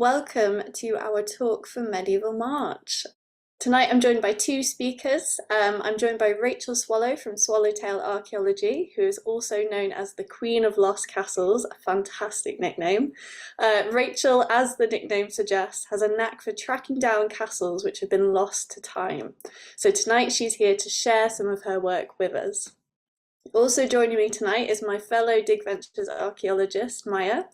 Welcome to our talk for Medieval March. Tonight I'm joined by two speakers. I'm joined by Rachel Swallow from Swallowtail Archaeology, who is also known as the Queen of Lost Castles, a fantastic nickname. Rachel, as the nickname suggests, has a knack for tracking down castles which have been lost to time. So tonight she's here to share some of her work with us. Also joining me tonight is my fellow Dig Ventures archaeologist, Maya.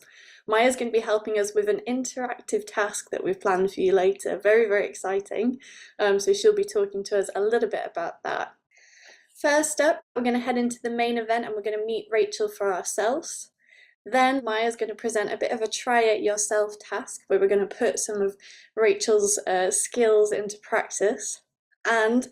Maya's going to be helping us with an interactive task that we've planned for you later. Very, very exciting. So she'll be talking to us a little bit about that. First up, we're going to head into the main event and we're going to meet Rachel for ourselves. Then Maya's going to present a bit of a try it yourself task where we're going to put some of Rachel's skills into practice. And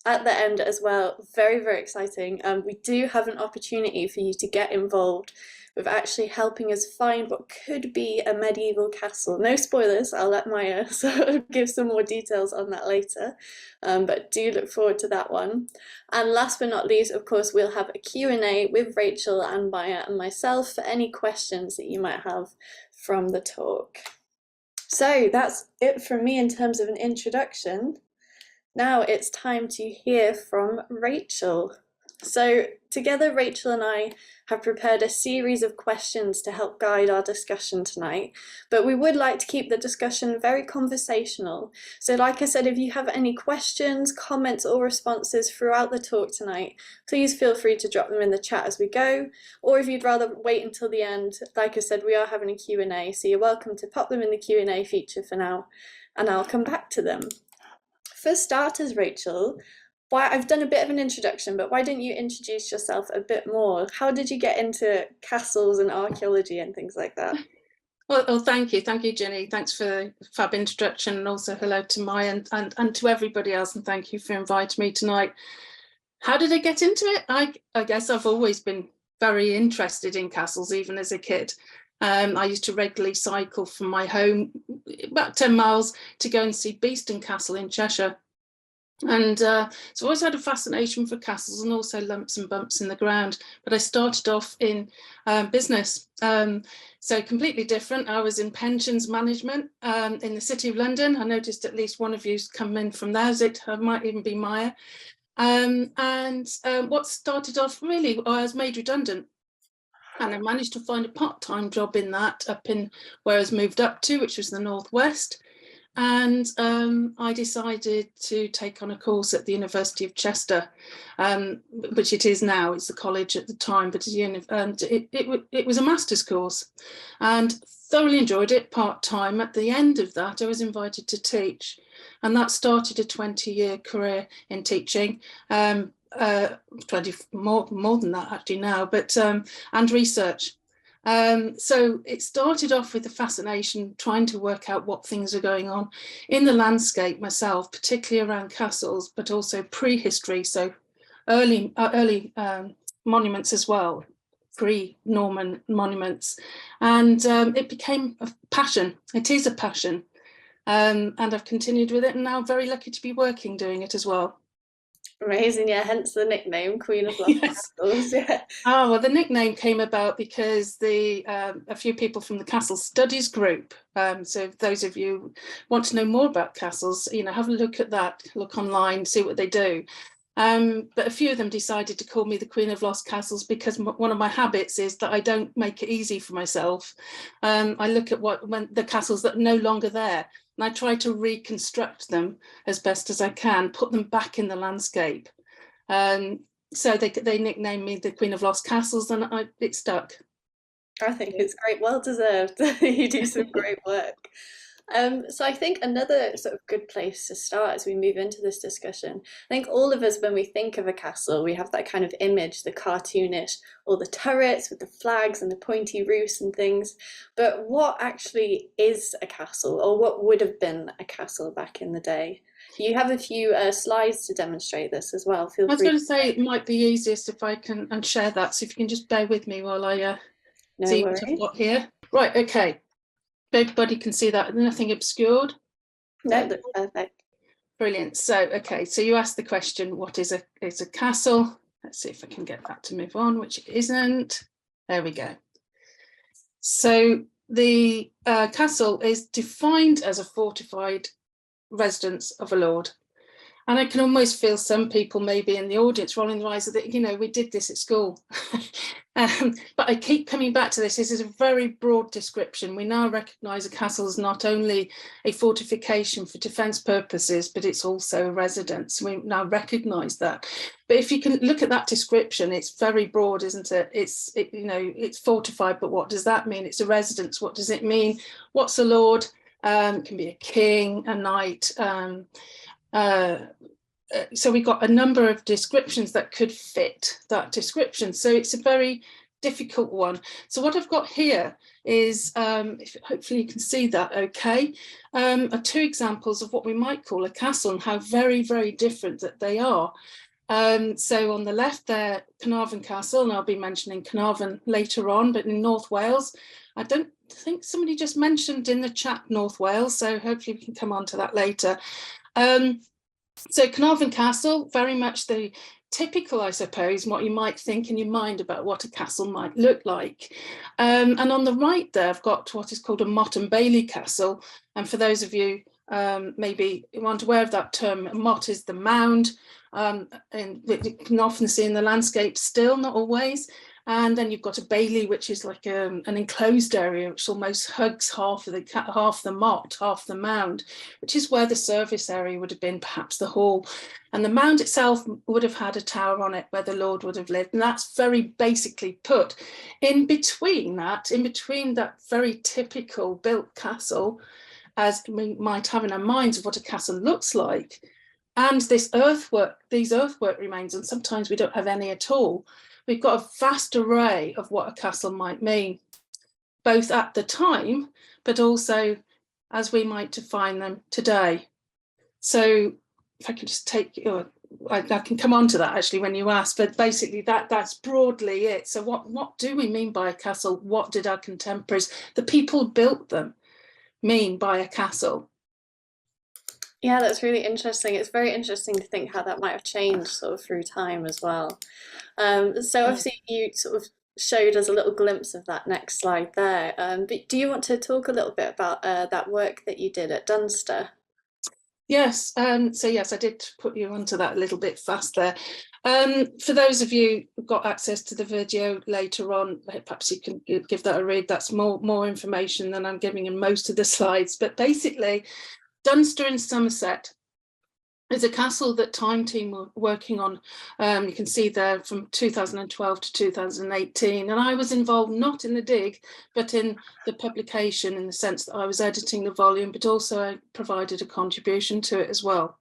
at the end as well, very, very exciting, we do have an opportunity for you to get involved with actually helping us find what could be a medieval castle. No spoilers, I'll let Maya sort of give some more details on that later, but do look forward to that one. And last but not least, of course, we'll have a Q&A with Rachel and Maya and myself for any questions that you might have from the talk. So that's it from me in terms of an introduction. Now it's time to hear from Rachel. So together, Rachel and I have prepared a series of questions to help guide our discussion tonight, but we would like to keep the discussion very conversational. So like I said, if you have any questions, comments or responses throughout the talk tonight, please feel free to drop them in the chat as we go, or if you'd rather wait until the end, like I said, we are having a Q&A, so you're welcome to pop them in the Q&A feature for now, and I'll come back to them. For starters, Rachel, I've done a bit of an introduction, but why don't you introduce yourself a bit more? How did you get into castles and archaeology and things like that? Well, thank you, Ginny. Thanks for the fab introduction, and also hello to Maya and to everybody else, and thank you for inviting me tonight. How did I get into it? I guess I've always been very interested in castles, even as a kid. I used to regularly cycle from my home about 10 miles to go and see Beeston Castle in Cheshire. And so I've always had a fascination for castles and also lumps and bumps in the ground. But I started off in business, so completely different. I was in pensions management in the City of London. I noticed at least one of you's come in from there. It might even be Maya. What started off really, I was made redundant. And I managed to find a part-time job in that up in where I was moved up to, which was the Northwest. And I decided to take on a course at the University of Chester, which it is now. It's the college at the time, but it was a master's course, and thoroughly enjoyed it part-time. At the end of that, I was invited to teach, and that started a 20-year career in teaching. 20 more than that actually now, but and research. So it started off with a fascination trying to work out what things are going on in the landscape myself, particularly around castles, but also prehistory, so early monuments as well, pre-Norman monuments, and it became a passion. It is a passion, and I've continued with it, and now I'm very lucky to be doing it as well. Amazing, yeah, hence the nickname, Queen of Lost Castles. Yeah. Oh, well, the nickname came about because a few people from the Castle Studies group, so if those of you want to know more about castles, have a look at that, look online, see what they do. But a few of them decided to call me the Queen of Lost Castles because one of my habits is that I don't make it easy for myself. I look at when the castles that are no longer there, and I try to reconstruct them as best as I can, put them back in the landscape. So they nicknamed me the Queen of Lost Castles, and it stuck. I think it's great, well deserved. You do some great work. So I think another sort of good place to start as we move into this discussion, I think all of us, when we think of a castle, we have that kind of image, the cartoonish, all the turrets with the flags and the pointy roofs and things. But what actually is a castle, or what would have been a castle back in the day? You have a few slides to demonstrate this as well. Feel free. I was going to say it might be easiest if I can share that. So if you can just bear with me while I see what I've got here. Right, okay. Everybody can see that, nothing obscured. No, that's perfect. Brilliant. So, okay, so you asked the question, what is a castle? Let's see if I can get that to move on, which it isn't. There we go. So the castle is defined as a fortified residence of a lord. And I can almost feel some people maybe in the audience rolling their eyes that, you know, we did this at school. But I keep coming back to this. This is a very broad description. We now recognise a castle is not only a fortification for defence purposes, but it's also a residence. We now recognise that. But if you can look at that description, it's very broad, isn't it? You know, it's fortified, but what does that mean? It's a residence. What does it mean? What's a lord? It can be a king, a knight. So we got a number of descriptions that could fit that description. So it's a very difficult one. So what I've got here is, hopefully you can see that okay, are two examples of what we might call a castle and how very, very different that they are. So on the left there, Carnarvon Castle, and I'll be mentioning Carnarvon later on, but in North Wales. I don't think somebody just mentioned in the chat North Wales, so hopefully we can come on to that later. So Carnarvon Castle, very much the typical, I suppose, what you might think in your mind about what a castle might look like. And on the right there, I've got what is called a Motte and Bailey Castle. And for those of you maybe aren't aware of that term, Motte is the mound, and you can often see in the landscape still, not always. And then you've got a bailey, which is like an enclosed area, which almost hugs half the motte, half the mound, which is where the service area would have been, perhaps the hall. And the mound itself would have had a tower on it where the lord would have lived. And that's very basically put. In between that very typical built castle, as we might have in our minds of what a castle looks like, and these earthwork remains, and sometimes we don't have any at all. We've got a vast array of what a castle might mean, both at the time, but also as we might define them today. So if I could just take, I can come on to that actually when you ask, but basically that's broadly it. So what do we mean by a castle? What did our contemporaries, the people who built them, mean by a castle? Yeah, that's really interesting. It's very interesting to think how that might have changed sort of through time as well. So obviously you sort of showed us a little glimpse of that next slide there. But do you want to talk a little bit about that work that you did at Dunster? Yes, so yes, I did put you onto that a little bit fast there. For those of you who've got access to the video later on, perhaps you can give that a read. That's more information than I'm giving in most of the slides. But basically, Dunster in Somerset is a castle that Time Team were working on. You can see there from 2012 to 2018. And I was involved not in the dig, but in the publication, in the sense that I was editing the volume, but also I provided a contribution to it as well.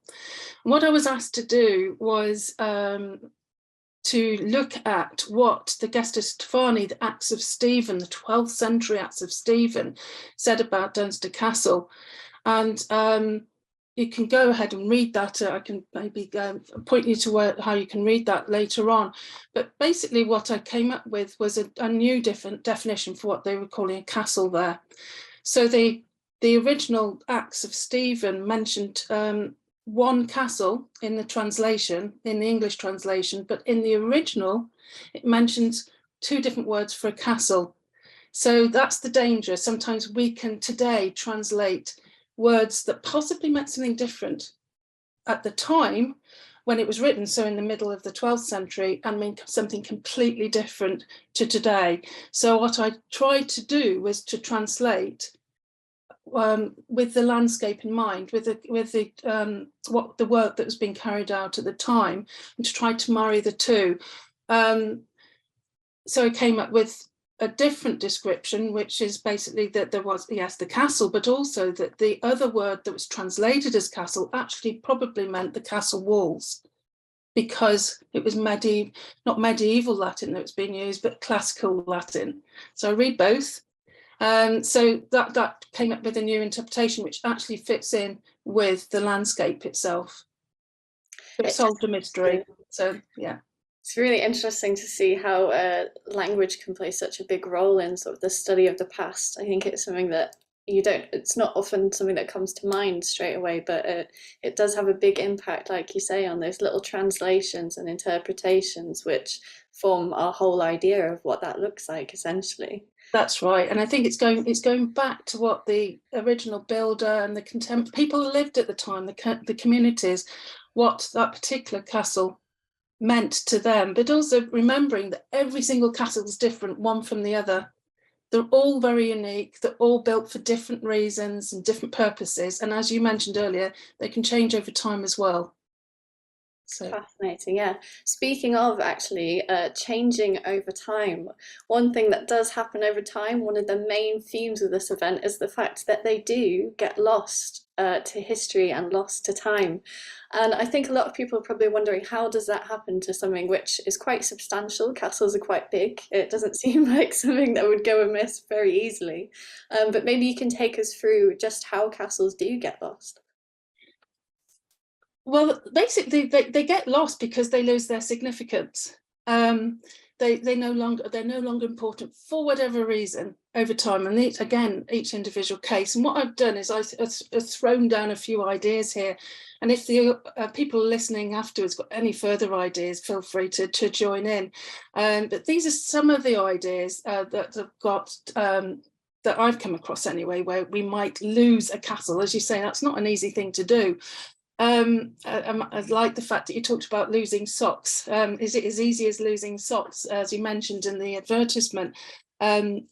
And what I was asked to do was to look at what the Gesta Stefani, the Acts of Stephen, the 12th century Acts of Stephen, said about Dunster Castle. And you can go ahead and read that. I can maybe point you to how you can read that later on. But basically what I came up with was a new different definition for what they were calling a castle there. So the original Acts of Stephen mentioned one castle in the translation, in the English translation, but in the original, it mentions two different words for a castle. So that's the danger. Sometimes we can today translate words that possibly meant something different at the time when it was written, so in the middle of the 12th century, and mean something completely different to today. So what I tried to do was to translate with the landscape in mind, with the work that was being carried out at the time, and to try to marry the two. So I came up with a different description, which is basically that there was, yes, the castle, but also that the other word that was translated as castle actually probably meant the castle walls, because it was not medieval Latin that was being used, but classical Latin. So I read both. So that came up with a new interpretation, which actually fits in with the landscape itself. It solved a mystery. So yeah. It's really interesting to see how language can play such a big role in sort of the study of the past. I think it's something that it's not often something that comes to mind straight away, but it does have a big impact, like you say, on those little translations and interpretations, which form our whole idea of what that looks like, essentially. That's right, and I think it's going back to what the original builder and the people who lived at the time, the communities, what that particular castle meant to them, but also remembering that every single castle is different, one from the other. They're all very unique. They're all built for different reasons and different purposes, and as you mentioned earlier, they can change over time as well. So. Fascinating, yeah. Speaking of actually changing over time, one thing that does happen over time, one of the main themes of this event is the fact that they do get lost to history and lost to time. And I think a lot of people are probably wondering, how does that happen to something which is quite substantial? Castles are quite big. It doesn't seem like something that would go amiss very easily. But maybe you can take us through just how castles do get lost. Well, basically, they get lost because they lose their significance. They're no longer important for whatever reason over time. And each individual case. And what I've done is I've thrown down a few ideas here. And if the people listening afterwards got any further ideas, feel free to join in. But these are some of the ideas that have got. That I've come across anyway, where we might lose a castle. As you say, that's not an easy thing to do. I like the fact that you talked about losing socks. Is it as easy as losing socks, as you mentioned in the advertisement? Who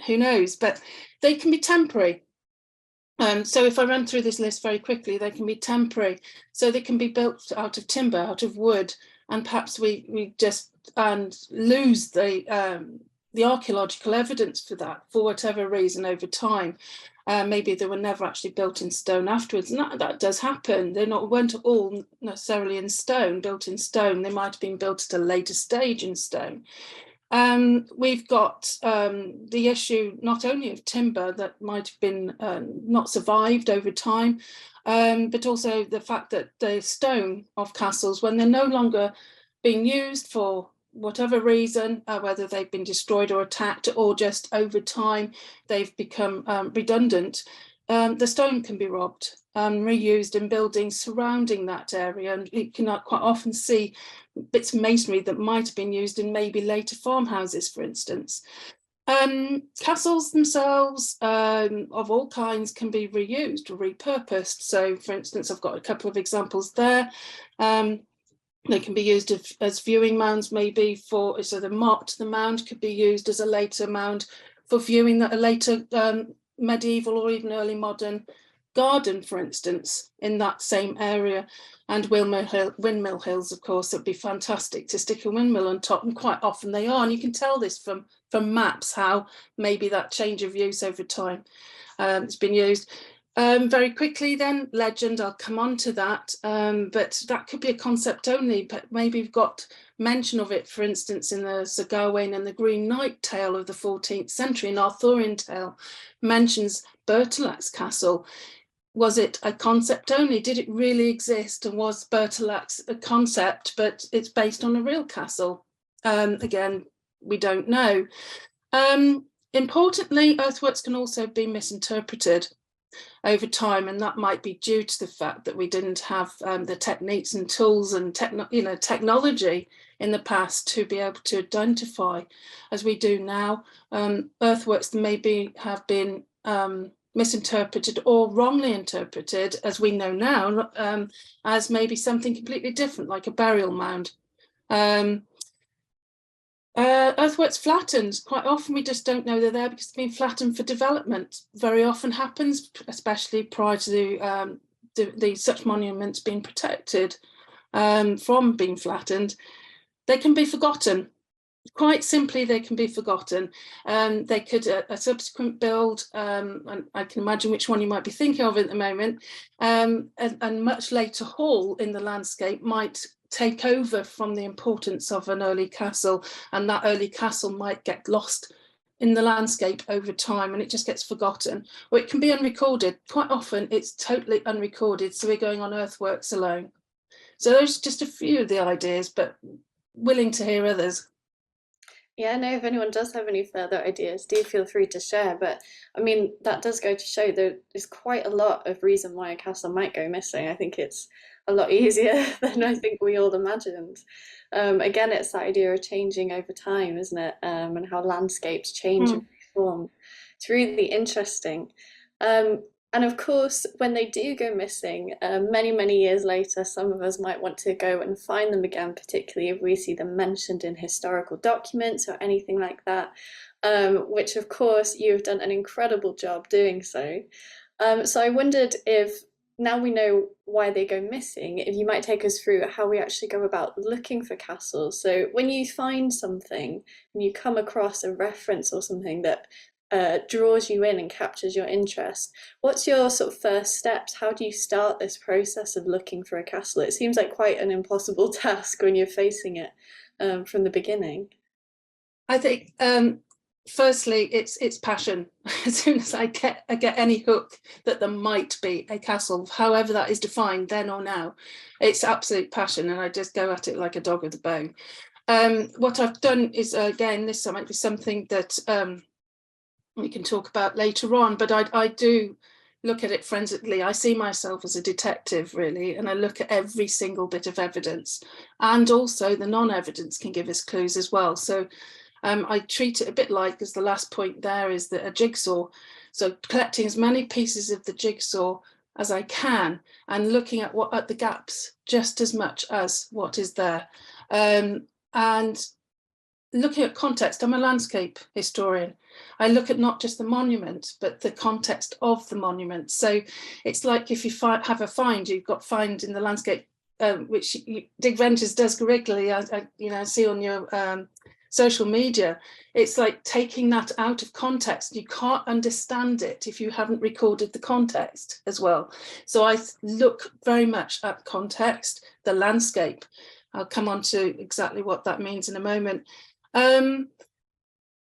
knows? But they can be temporary. So if I run through this list very quickly, they can be temporary. So they can be built out of timber, out of wood, and perhaps we just lose the archaeological evidence for that for whatever reason over time. Maybe they were never actually built in stone afterwards, and that does happen. Weren't all necessarily built in stone. They might have been built at a later stage in stone. We've got the issue not only of timber that might have been not survived over time, but also the fact that the stone of castles, when they're no longer being used for whatever reason, whether they've been destroyed or attacked, or just over time they've become redundant, the stone can be robbed and reused in buildings surrounding that area. And you can quite often see bits of masonry that might have been used in maybe later farmhouses, for instance. Castles themselves of all kinds can be reused or repurposed. So, for instance, I've got a couple of examples there. They can be used as viewing mounds, maybe so the mark to the mound could be used as a later mound for viewing a later medieval or even early modern garden, for instance, in that same area. And windmill hills, of course, it'd be fantastic to stick a windmill on top, and quite often they are. And you can tell this from maps, how maybe that change of use over time has been used. Very quickly then, legend, I'll come on to that, but that could be a concept only, but maybe we've got mention of it, for instance, in the Sir Gawain and the Green Knight tale of the 14th century, an Arthurian tale, mentions Bertilac's castle. Was it a concept only? Did it really exist? And was Bertilac's a concept, but it's based on a real castle? Again, we don't know. Importantly, earthworks can also be misinterpreted over time, and that might be due to the fact that we didn't have the techniques and tools and technology in the past to be able to identify as we do now. Earthworks that maybe have been misinterpreted or wrongly interpreted, as we know now, as maybe something completely different, like a burial mound. Earthworks flattened. Quite often we just don't know they're there because they've been flattened for development. Very often happens, especially prior to such monuments being protected from being flattened. They can be forgotten. Quite simply, they can be forgotten. They could, a subsequent build, and I can imagine which one you might be thinking of at the moment, and much later hall in the landscape might take over from the importance of an early castle, and that early castle might get lost in the landscape over time, and it just gets forgotten. Or it can be unrecorded. Quite often it's totally unrecorded, so we're going on earthworks alone. So those are just a few of the ideas, but willing to hear others. Yeah, no, if anyone does have any further ideas, do feel free to share. But I mean, that does go to show there is quite a lot of reason why a castle might go missing. I think it's a lot easier than I think we all imagined. Again, it's that idea of changing over time, isn't it? And how landscapes change. form. It's really interesting. And of course, when they do go missing, many, many years later, some of us might want to go and find them again, particularly if we see them mentioned in historical documents or anything like that, which of course you've done an incredible job doing so. So I wondered if now we know why they go missing, if you might take us through how we actually go about looking for castles. So when you find something and you come across a reference or something that draws you in and captures your interest, what's your sort of first steps? How do you start this process of looking for a castle? It seems like quite an impossible task when you're facing it from the beginning. I think firstly, it's passion. As soon as I get any hook that there might be a castle, however that is defined then or now, it's absolute passion, and I just go at it like a dog with a bone. What I've done is, again, this might be something that we can talk about later on, but I do look at it forensically. I see myself as a detective, really, and I look at every single bit of evidence, and also the non-evidence can give us clues as well. So I treat it a bit like, as the last point there is, that a jigsaw. So collecting as many pieces of the jigsaw as I can and looking at the gaps just as much as what is there. And looking at context, I'm a landscape historian. I look at not just the monument, but the context of the monument. So it's like if you have a find, you've got find in the landscape, which Dig Ventures does regularly. I see on your social media. It's like taking that out of context. You can't understand it if you haven't recorded the context as well. So I look very much at context, the landscape. I'll come on to exactly what that means in a moment.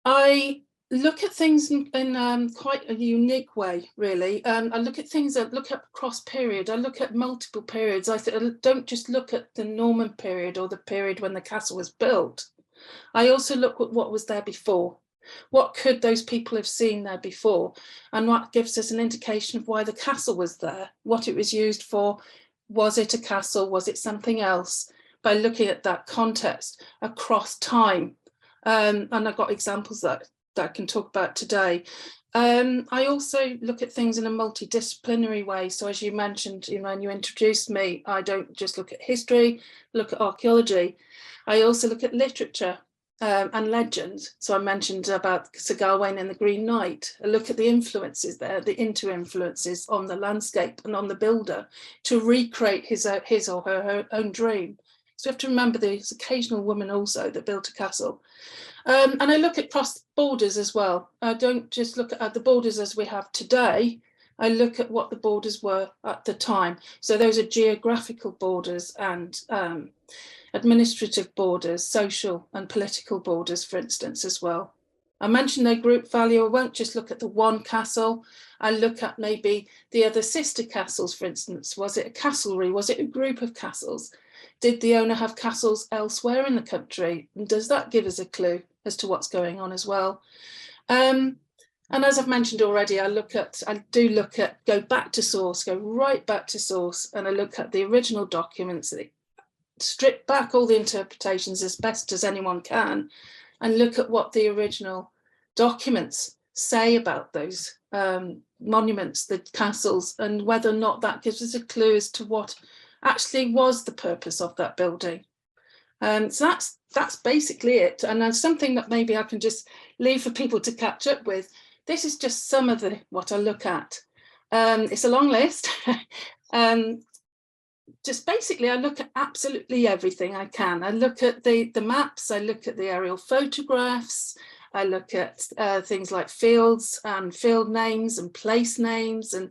I look at things in quite a unique way, really. I look at things, I look at cross period, I look at multiple periods. I don't just look at the Norman period or the period when the castle was built. I also look at what was there before. What could those people have seen there before? And what gives us an indication of why the castle was there, what it was used for. Was it a castle? Was it something else? By looking at that context across time. And I've got examples that I can talk about today. I also look at things in a multidisciplinary way. So as you mentioned, when you introduced me, I don't just look at history, look at archaeology. I also look at literature and legend. So I mentioned about Sir Gawain and the Green Knight. I look at the influences there, the inter-influences on the landscape and on the builder to recreate his or her own dream. So we have to remember there's occasional woman also that built a castle. And I look at cross borders as well. I don't just look at the borders as we have today. I look at what the borders were at the time. So those are geographical borders and administrative borders, social and political borders, for instance, as well. I mentioned their group value. I won't just look at the one castle. I look at maybe the other sister castles, for instance. Was it a castlery? Was it a group of castles? Did the owner have castles elsewhere in the country? And does that give us a clue as to what's going on as well? And as I've mentioned already, I do look at, go back to source, go right back to source, and I look at the original documents, strip back all the interpretations as best as anyone can, and look at what the original documents say about those monuments, the castles, and whether or not that gives us a clue as to what actually was the purpose of that building. So that's basically it. And that's something that maybe I can just leave for people to catch up with. This is just some of what I look at. It's a long list. Just basically, I look at absolutely everything I can. I look at the maps, I look at the aerial photographs, I look at things like fields and field names and place names, and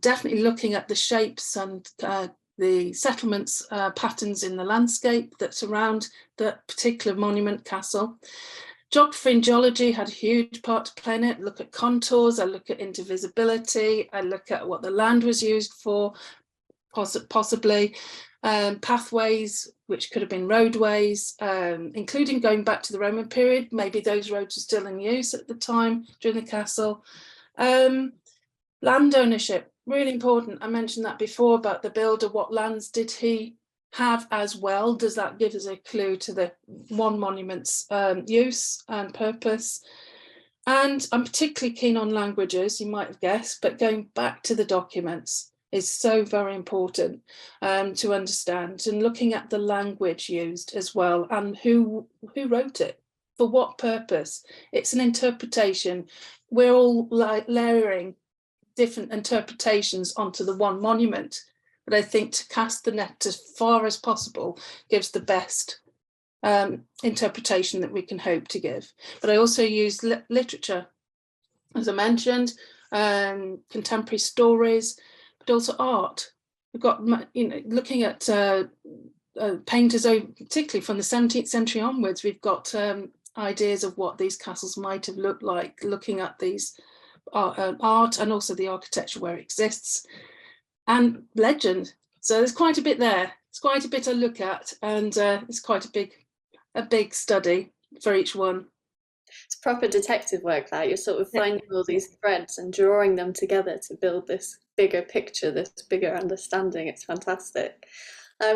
definitely looking at the shapes and the settlements patterns in the landscape that surround that particular monument castle. Geography and geology had a huge part to play in it. Look at contours, I look at indivisibility, I look at what the land was used for, possibly pathways, which could have been roadways, including going back to the Roman period. Maybe those roads were still in use at the time during the castle. Land ownership, really important. I mentioned that before about the builder. What lands did he have as well? Does that give us a clue to the one monument's use and purpose? And I'm particularly keen on languages, you might have guessed, but going back to the documents is so very important to understand, and looking at the language used as well, and who wrote it, for what purpose. It's an interpretation. We're all layering different interpretations onto the one monument, but I think to cast the net as far as possible gives the best interpretation that we can hope to give. But I also use literature, as I mentioned, contemporary stories, but also art. We've got, looking at painters, particularly from the 17th century onwards, we've got ideas of what these castles might have looked like, looking at these art and also the architecture where it exists, and legend. So there's quite a bit there. It's quite a bit to look at, and it's quite a big study for each one. It's proper detective work, that you're sort of finding all these threads and drawing them together to build this bigger picture, this bigger understanding. It's fantastic.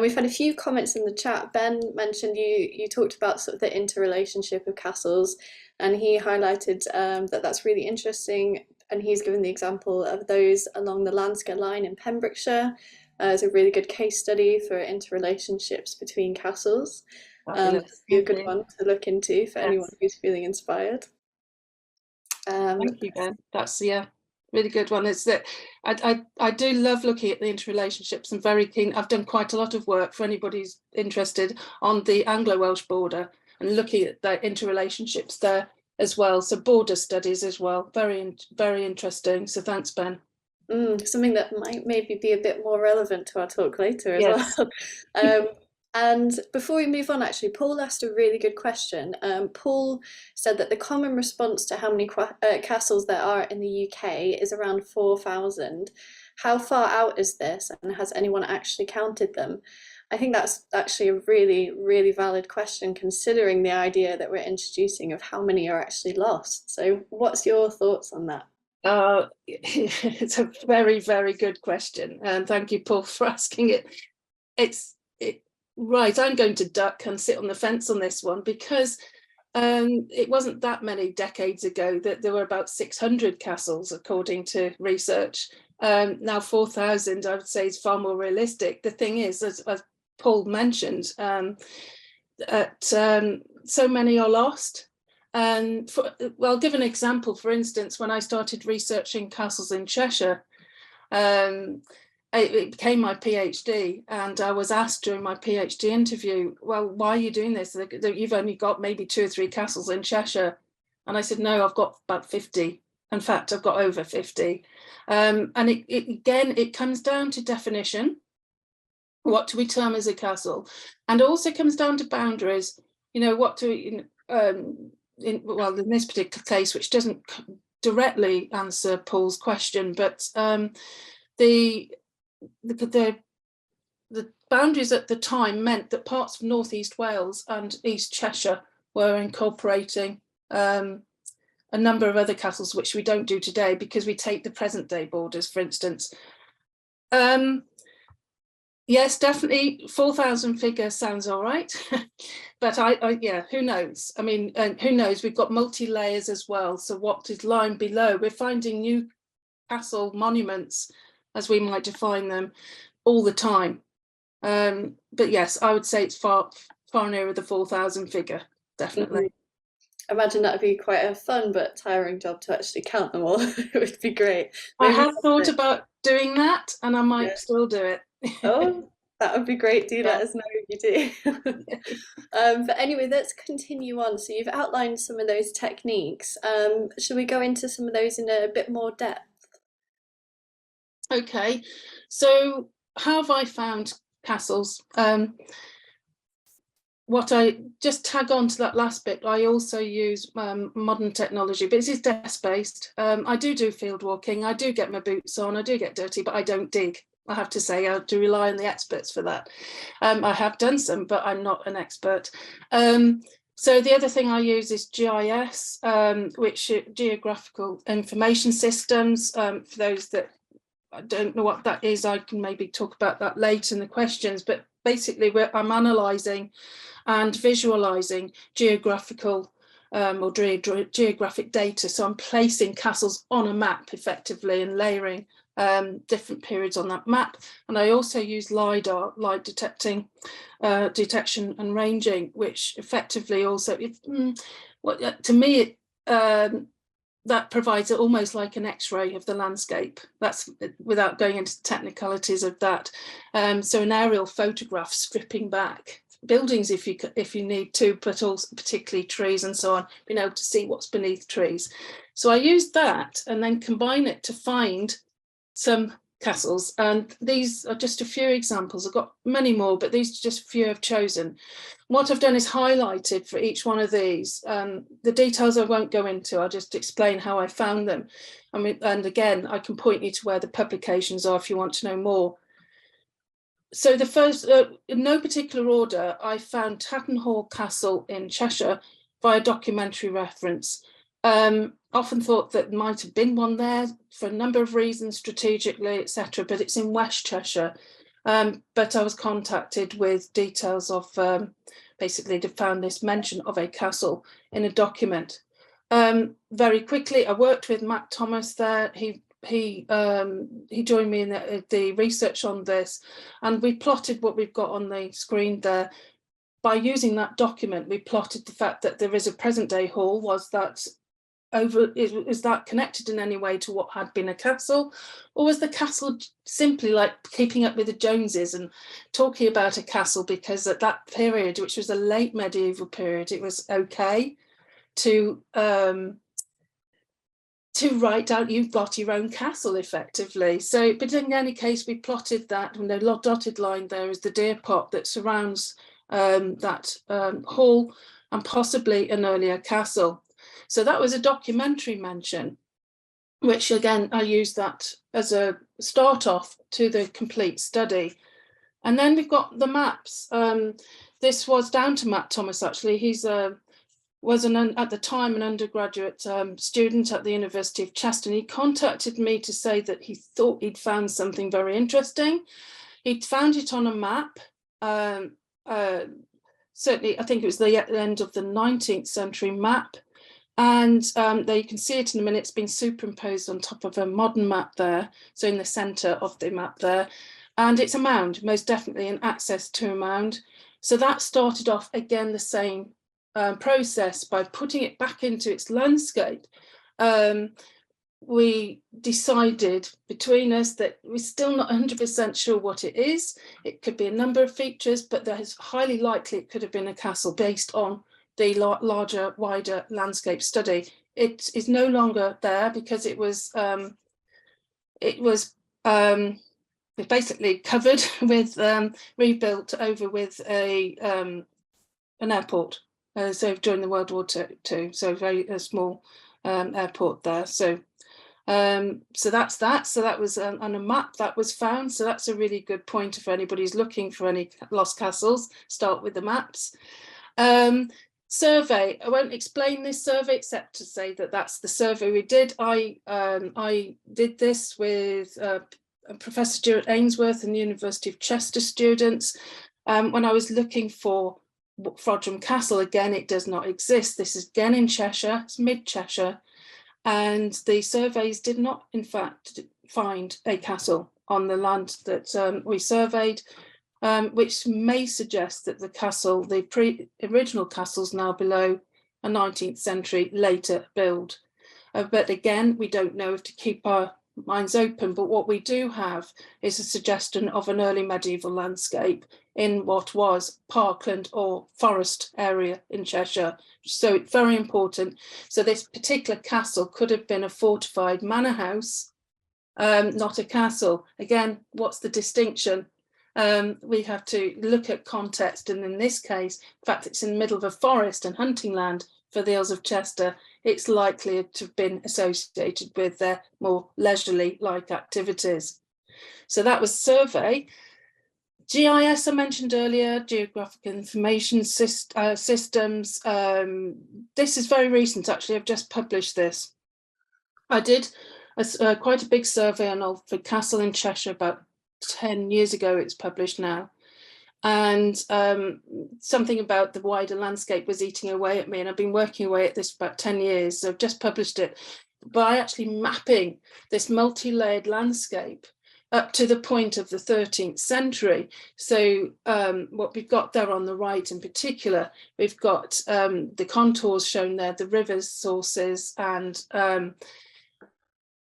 We've had a few comments in the chat. Ben mentioned you talked about sort of the interrelationship of castles, and he highlighted that that's really interesting. And he's given the example of those along the Landskar line in Pembrokeshire as a really good case study for interrelationships between castles. Fabulous. Be a good one to look into for anyone who's feeling inspired. Thank you, Ben. That's really good one. It's that I do love looking at the interrelationships. I'm very keen. I've done quite a lot of work for anybody who's interested on the Anglo-Welsh border and looking at the interrelationships there as well. So border studies as well. Very, very interesting. So thanks, Ben. Something that might maybe be a bit more relevant to our talk later as well. And before we move on, actually, Paul asked a really good question. Paul said that the common response to how many castles there are in the UK is around 4,000. How far out is this, and has anyone actually counted them? I think that's actually a really, really valid question, considering the idea that we're introducing of how many are actually lost. So what's your thoughts on that? It's a very, very good question, and thank you, Paul, for asking it. Right, I'm going to duck and sit on the fence on this one, because it wasn't that many decades ago that there were about 600 castles, according to research. Now 4,000, I would say, is far more realistic. The thing is, as Paul mentioned, so many are lost. And I'll give an example. For instance, when I started researching castles in Cheshire, it became my PhD, and I was asked during my PhD interview, well, why are you doing this? You've only got maybe 2 or 3 castles in Cheshire. And I said, no, I've got about 50. In fact, I've got over 50. And it comes down to definition. What do we term as a castle? And also comes down to boundaries. What do in this particular case, which doesn't directly answer Paul's question, but the boundaries at the time meant that parts of North East Wales and East Cheshire were incorporating a number of other castles, which we don't do today, because we take the present day borders, for instance. Yes, definitely 4,000 figure sounds all right. But who knows? I mean, who knows? We've got multi-layers as well. So what is lying below? We're finding new castle monuments, as we might define them, all the time. But yes, I would say it's far nearer the 4,000 figure, definitely. I imagine that would be quite a fun but tiring job to actually count them all. It would be great. Maybe I have thought about doing that, and I might still do it. Oh, that would be great. Do let us know if you do. But anyway, let's continue on. So you've outlined some of those techniques. Should we go into some of those in a bit more depth? Okay, so how have I found castles? What I just tag on to that last bit, I also use modern technology, but this is desk-based. I do field walking, I do get my boots on, I do get dirty, but I don't dig. I have to say, I do rely on the experts for that. I have done some, but I'm not an expert. So the other thing I use is GIS, which are Geographical Information Systems. For those that don't know what that is, I can maybe talk about that later in the questions, but basically I'm analysing and visualising geographical or geographic data. So I'm placing castles on a map effectively and layering different periods on that map. And I also use Lidar, light detection and ranging, which effectively also, to me, that provides it almost like an X-ray of the landscape. That's without going into technicalities of that. So an aerial photograph stripping back buildings if you need to, but also particularly trees and so on, being able to see what's beneath trees. So I used that and then combine it to find some castles, and these are just a few examples. I've got many more, but these are just a few I've chosen. What I've done is highlighted for each one of these. The details I won't go into, I'll just explain how I found them. And again, I can point you to where the publications are if you want to know more. So the first, in no particular order, I found Tatton Hall Castle in Cheshire via documentary reference. Often thought that might have been one there for a number of reasons, strategically, etc., but it's in West Cheshire. But I was contacted with details of basically to found this mention of a castle in a document. Very quickly, I worked with Matt Thomas there. He joined me in the research on this, and we plotted what we've got on the screen there. By using that document, we plotted the fact that there is a present-day hall. Is that connected in any way to what had been a castle, or was the castle simply like keeping up with the Joneses and talking about a castle because at that period, which was a late medieval period, it was okay to write down you've got your own castle effectively. So, but in any case, we plotted that, and the dotted line there is the deer pot that surrounds that hall and possibly an earlier castle. So that was a documentary mention, which again, I used that as a start off to the complete study. And then we've got the maps. This was down to Matt Thomas, actually. He's was at the time an undergraduate student at the University of Chester. He contacted me to say that he thought he'd found something very interesting. He'd found it on a map. Certainly, I think it was the end of the 19th century map. And there you can see it in a minute. It's been superimposed on top of a modern map there. So in the centre of the map there. And it's a mound, most definitely an access to a mound. So that started off again the same process by putting it back into its landscape. We decided between us that we're still not 100% sure what it is. It could be a number of features, but there's highly likely it could have been a castle based on the larger, wider landscape study. It is no longer there because it was basically covered with rebuilt over with an airport. So during the World War II, so very small airport there. So that's that. So that was on a map that was found. So that's a really good pointer for anybody who's looking for any lost castles. Start with the maps. Survey. I won't explain this survey except to say that that's the survey we did. I did this with Professor Stuart Ainsworth and the University of Chester students. When I was looking for Frodsham Castle, again, it does not exist. This is again in Cheshire, it's mid-Cheshire, and the surveys did not, in fact, find a castle on the land that we surveyed, which may suggest that the castle, the original castle's now below a 19th century later build. But again, we don't know if to keep our minds open, but what we do have is a suggestion of an early medieval landscape in what was parkland or forest area in Cheshire. So it's very important. So this particular castle could have been a fortified manor house, not a castle. Again, what's the distinction? We have to look at context, and in this case, in fact, it's in the middle of a forest and hunting land for the Earls of Chester. It's likely to have been associated with their more leisurely-like activities. So that was survey. GIS I mentioned earlier, Geographic Information Systems. This is very recent, actually. I've just published this. I did quite a big survey on Alford Castle in Cheshire about 10 years ago. It's published now. And something about the wider landscape was eating away at me, and I've been working away at this for about 10 years, so I've just published it by actually mapping this multi-layered landscape up to the point of the 13th century. So what we've got there on the right in particular, we've got the contours shown there, the rivers, sources, and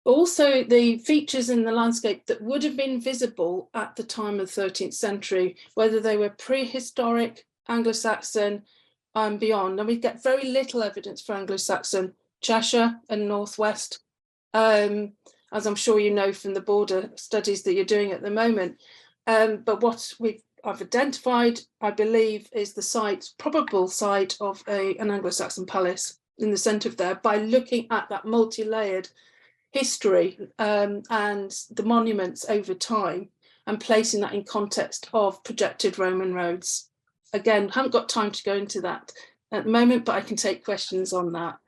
also the features in the landscape that would have been visible at the time of the 13th century, whether they were prehistoric, Anglo-Saxon, and beyond. And we get very little evidence for Anglo-Saxon, Cheshire and Northwest, as I'm sure you know from the border studies that you're doing at the moment. But what I've identified, I believe, is the site, probable site of an Anglo-Saxon palace in the centre of there, by looking at that multi-layered history and the monuments over time, and placing that in context of projected Roman roads. Again, haven't got time to go into that at the moment, but I can take questions on that.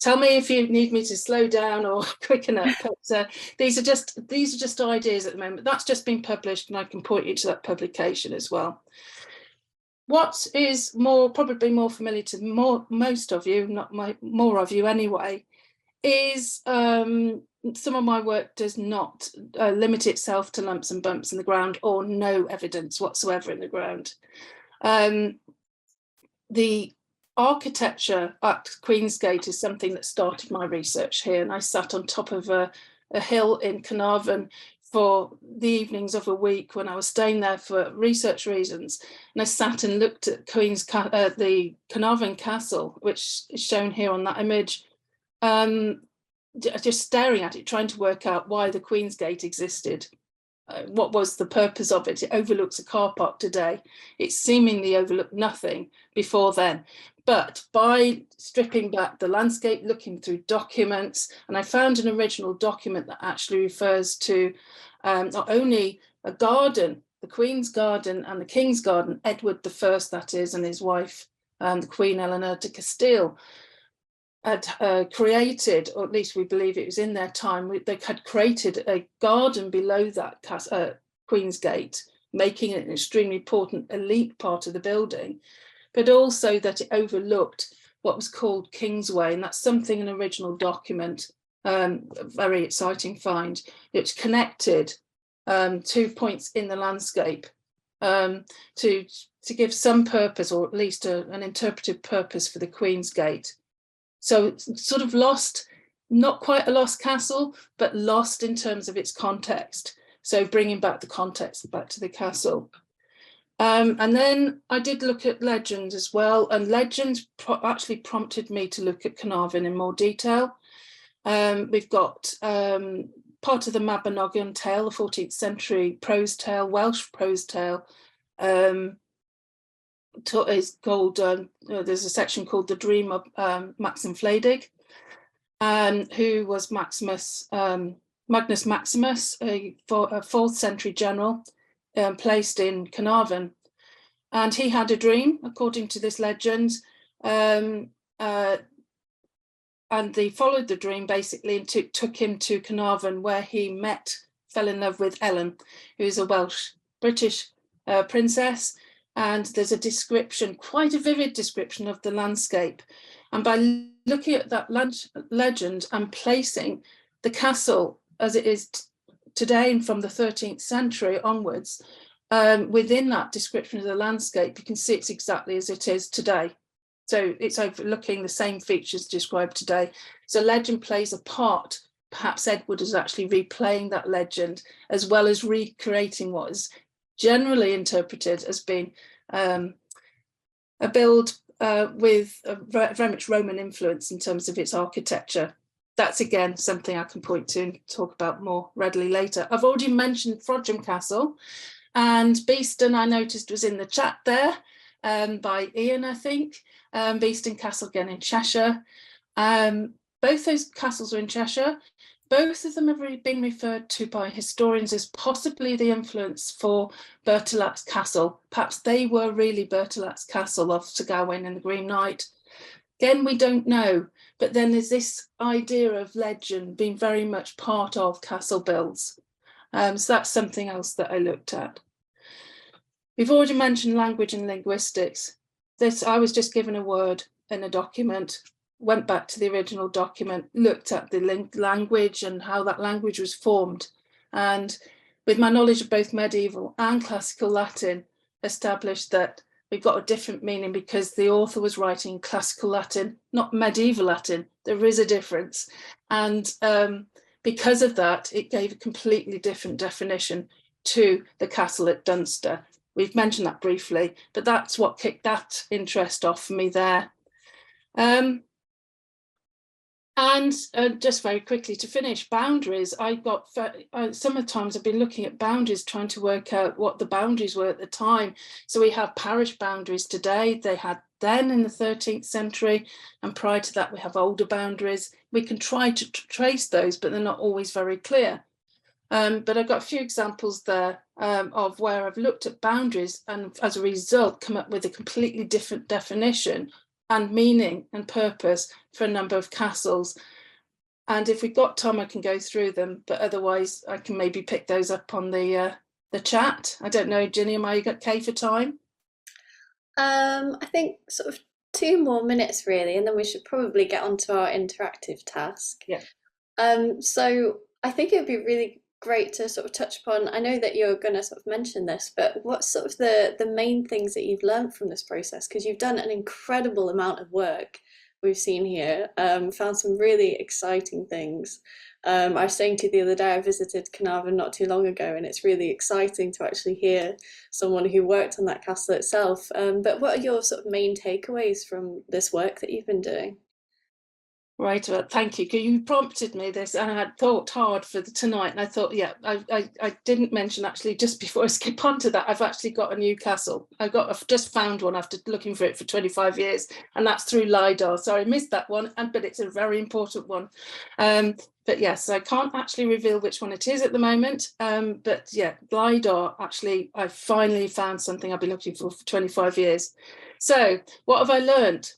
Tell me if you need me to slow down or quicken up. But these are just ideas at the moment. That's just been published, and I can point you to that publication as well. What is probably more familiar to most of you, not more of you anyway, is some of my work does not limit itself to lumps and bumps in the ground or no evidence whatsoever in the ground. The architecture at Queensgate is something that started my research here, and I sat on top of a hill in Carnarvon for the evenings of a week when I was staying there for research reasons, and I sat and looked at the Carnarvon Castle, which is shown here on that image, just staring at it, trying to work out why the Queensgate existed. What was the purpose of it? It overlooks a car park today. It seemingly overlooked nothing before then. But by stripping back the landscape, looking through documents, and I found an original document that actually refers to not only a garden, the Queen's Garden and the King's Garden, Edward I, that is, and his wife, the Queen Eleanor de Castile, had created, or at least we believe it was in their time, they had created a garden below that Queensgate, making it an extremely important elite part of the building, but also that it overlooked what was called Kingsway, and that's something, an original document, a very exciting find, which connected 2 points in the landscape to give some purpose, or at least an interpretive purpose for the Queensgate. So sort of lost, not quite a lost castle, but lost in terms of its context. So bringing back the context back to the castle. And then I did look at legends as well, and legends actually prompted me to look at Carnarvon in more detail. We've got part of the Mabinogion tale, the 14th century prose tale, Welsh prose tale, is called, there's a section called The Dream of Maxim Fledig, who was Magnus Maximus, a 4th century general placed in Carnarvon. And he had a dream, according to this legend, and they followed the dream basically and took him to Carnarvon, where he fell in love with Ellen, who is a Welsh-British princess. And there's a description, quite a vivid description of the landscape. And by looking at that legend and placing the castle as it is today and from the 13th century onwards, within that description of the landscape, you can see it's exactly as it is today. So it's overlooking the same features described today. So legend plays a part. Perhaps Edward is actually replaying that legend, as well as recreating what is generally interpreted as being a build with a very much Roman influence in terms of its architecture. That's again something I can point to and talk about more readily later. I've already mentioned Frodsham Castle, and Beeston I noticed was in the chat there by Ian, I think. Beeston Castle again in Cheshire. Both those castles are in Cheshire. Both of them have been referred to by historians as possibly the influence for Bertilac's Castle. Perhaps they were really Bertilac's Castle of Sir Gawain and the Green Knight. Again, we don't know, but then there's this idea of legend being very much part of castle builds. So that's something else that I looked at. We've already mentioned language and linguistics. I was just given a word in a document, went back to the original document, looked at the language and how that language was formed. And with my knowledge of both medieval and classical Latin, established that we've got a different meaning because the author was writing classical Latin, not medieval Latin. There is a difference. And because of that, it gave a completely different definition to the castle at Dunster. We've mentioned that briefly, but that's what kicked that interest off for me there. And just very quickly to finish, boundaries. Sometimes I've been looking at boundaries, trying to work out what the boundaries were at the time. So we have parish boundaries today. They had then in the 13th century, and prior to that, we have older boundaries. We can try to trace those, but they're not always very clear. But I've got a few examples there of where I've looked at boundaries and as a result come up with a completely different definition and meaning and purpose for a number of castles. And if we've got time, I can go through them, but otherwise I can maybe pick those up on the chat. I don't know, Ginny, am I okay for time? I think sort of 2 more minutes really, and then we should probably get onto our interactive task. Yeah. So I think it would be really great to sort of touch upon. I know that you're going to sort of mention this, but what's sort of the main things that you've learned from this process? Because you've done an incredible amount of work. We've seen here, found some really exciting things. I was saying to you the other day, I visited Carnarvon not too long ago, and it's really exciting to actually hear someone who worked on that castle itself. But what are your sort of main takeaways from this work that you've been doing? Right, well, thank you. You prompted me this, and I had thought hard for tonight, and I thought, yeah, I didn't mention actually just before I skip on to that, I've actually got a new castle. I've just found one after looking for it for 25 years, and that's through Lidar. So I missed that one, but it's a very important one. But yes, I can't actually reveal which one it is at the moment. But yeah, Lidar, actually, I finally found something I've been looking for 25 years. So what have I learned?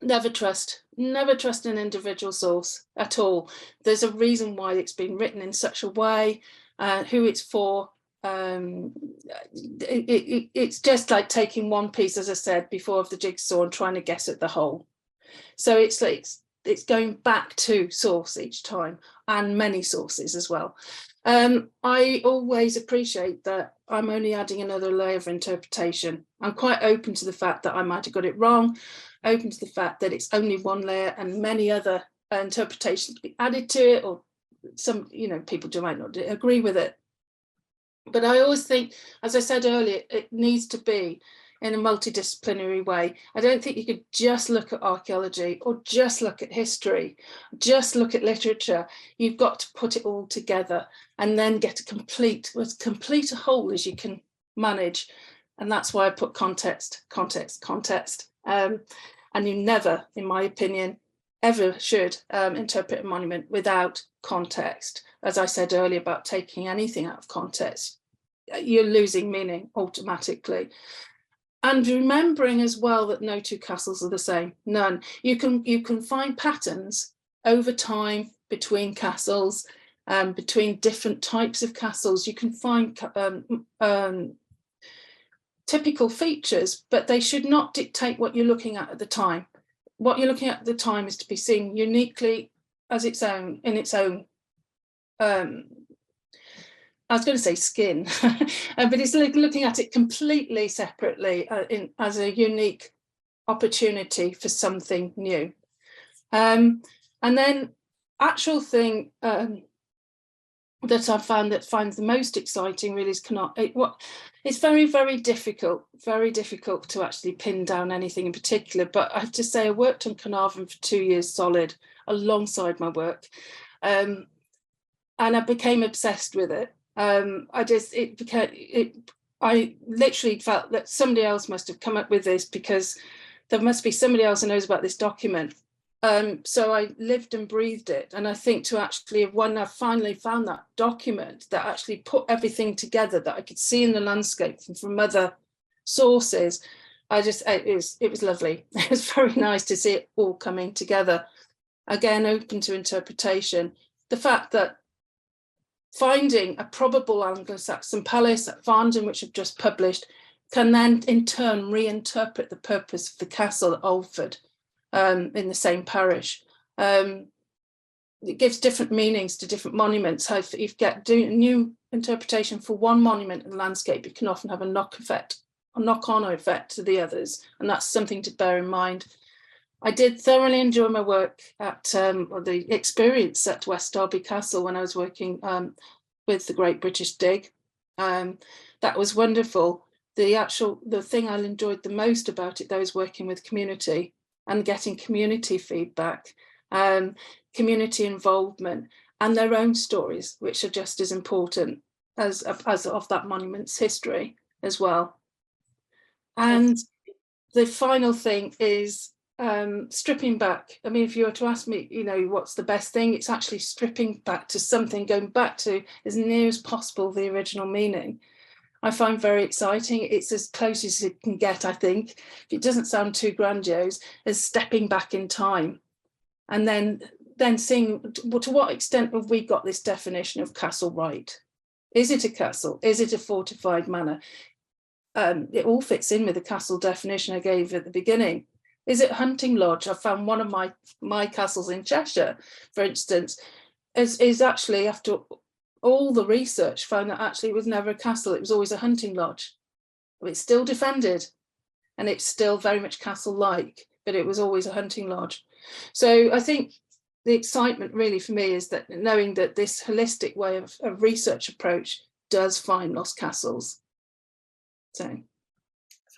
Never trust an individual source at all. There's a reason why it's been written in such a way, who it's for. It's just like taking one piece, as I said before, of the jigsaw and trying to guess at the whole. So it's going back to source each time, and many sources as well. I always appreciate that I'm only adding another layer of interpretation. I'm quite open to the fact that I might have got it wrong, open to the fact that it's only one layer and many other interpretations be added to it, or some, people might not agree with it. But I always think, as I said earlier, it needs to be in a multidisciplinary way. I don't think you could just look at archaeology or just look at history, just look at literature. You've got to put it all together and then get as complete a whole as you can manage. And that's why I put context. And you never, in my opinion, ever should interpret a monument without context. As I said earlier about taking anything out of context, you're losing meaning automatically. And remembering as well that no two castles are the same, none. You can find patterns over time between castles, between different types of castles. You can find typical features, but they should not dictate what you're looking at the time. What you're looking at the time is to be seen uniquely as its own, in its own, I was going to say skin, but it's like looking at it completely separately as a unique opportunity for something new. And then actual thing that I've found that finds the most exciting really is it's very, very difficult to actually pin down anything in particular. But I have to say I worked on Carnarvon for 2 years solid alongside my work. And I became obsessed with it. I literally felt that somebody else must have come up with this, because there must be somebody else who knows about this document. So I lived and breathed it. And I think to actually have I finally found that document that actually put everything together that I could see in the landscape from other sources, it was lovely. It was very nice to see it all coming together. Again, open to interpretation. The fact that finding a probable Anglo-Saxon palace at Farndon, which I've just published, can then in turn reinterpret the purpose of the castle at Alford in the same parish. It gives different meanings to different monuments. How if you get a new interpretation for one monument in the landscape, it can often have a knock-on effect to the others, and that's something to bear in mind. I did thoroughly enjoy my work at the experience at West Derby Castle when I was working with the Great British Dig. That was wonderful. The thing I enjoyed the most about it, though, is working with community and getting community feedback, community involvement, and their own stories, which are just as important as of that monument's history as well. And the final thing is stripping back. I mean, if you were to ask me, you know, what's the best thing, it's actually stripping back to something, going back to as near as possible the original meaning. I find very exciting. It's as close as it can get, I think, if it doesn't sound too grandiose, as stepping back in time and then seeing to what extent have we got this definition of castle right? Is it a castle? Is it a fortified manor? It all fits in with the castle definition I gave at the beginning. Is it hunting lodge? I found one of my castles in Cheshire, for instance, is actually, after all the research, found that actually it was never a castle, it was always a hunting lodge. It's still defended and it's still very much castle-like, but it was always a hunting lodge. So I think the excitement really for me is that knowing that this holistic way of research approach does find lost castles. So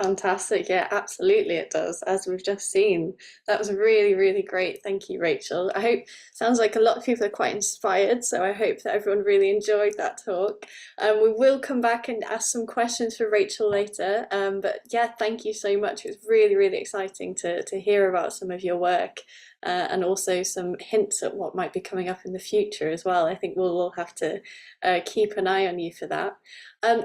fantastic. Yeah, absolutely it does, as we've just seen. That was really, really great. Thank you, Rachel. I hope, sounds like a lot of people are quite inspired, so I hope that everyone really enjoyed that talk. We will come back and ask some questions for Rachel later, but yeah, thank you so much. It was really, really exciting to hear about some of your work. And also some hints at what might be coming up in the future as well. I think we'll all have to keep an eye on you for that.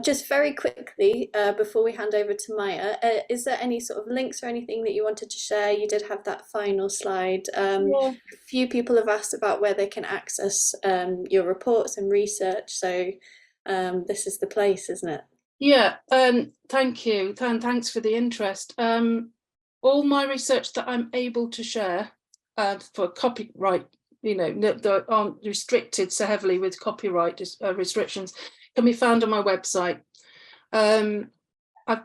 Just very quickly, before we hand over to Maya, is there any sort of links or anything that you wanted to share? You did have that final slide. yeah. A few people have asked about where they can access your reports and research, so this is the place, isn't it? Yeah, thank you. Thanks for the interest. All my research that I'm able to share for copyright, you know, that aren't restricted so heavily with copyright restrictions, can be found on my website. I've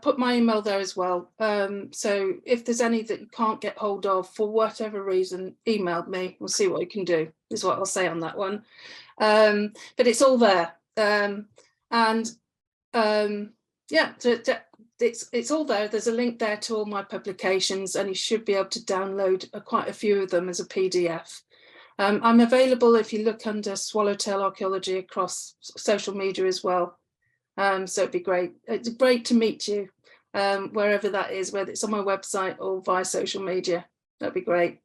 put my email there as well. So if there's any that you can't get hold of for whatever reason, email me. We'll see what we can do, is what I'll say on that one. But it's all there. Yeah, it's all there. There's a link there to all my publications, and you should be able to download quite a few of them as a PDF. I'm available if you look under Swallowtail Archaeology across social media as well. So it'd be great. It's great to meet you wherever that is, whether it's on my website or via social media. That'd be great.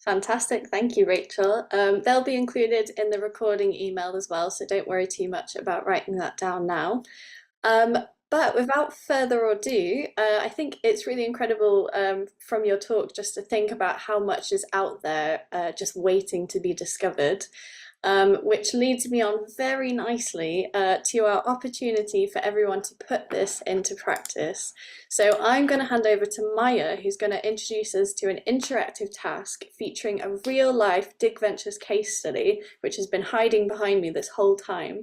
Fantastic, thank you, Rachel. They'll be included in the recording email as well, so don't worry too much about writing that down now. But without further ado, I think it's really incredible from your talk just to think about how much is out there just waiting to be discovered, which leads me on very nicely to our opportunity for everyone to put this into practice. So I'm going to hand over to Maya, who's going to introduce us to an interactive task featuring a real-life Dig Ventures case study, which has been hiding behind me this whole time.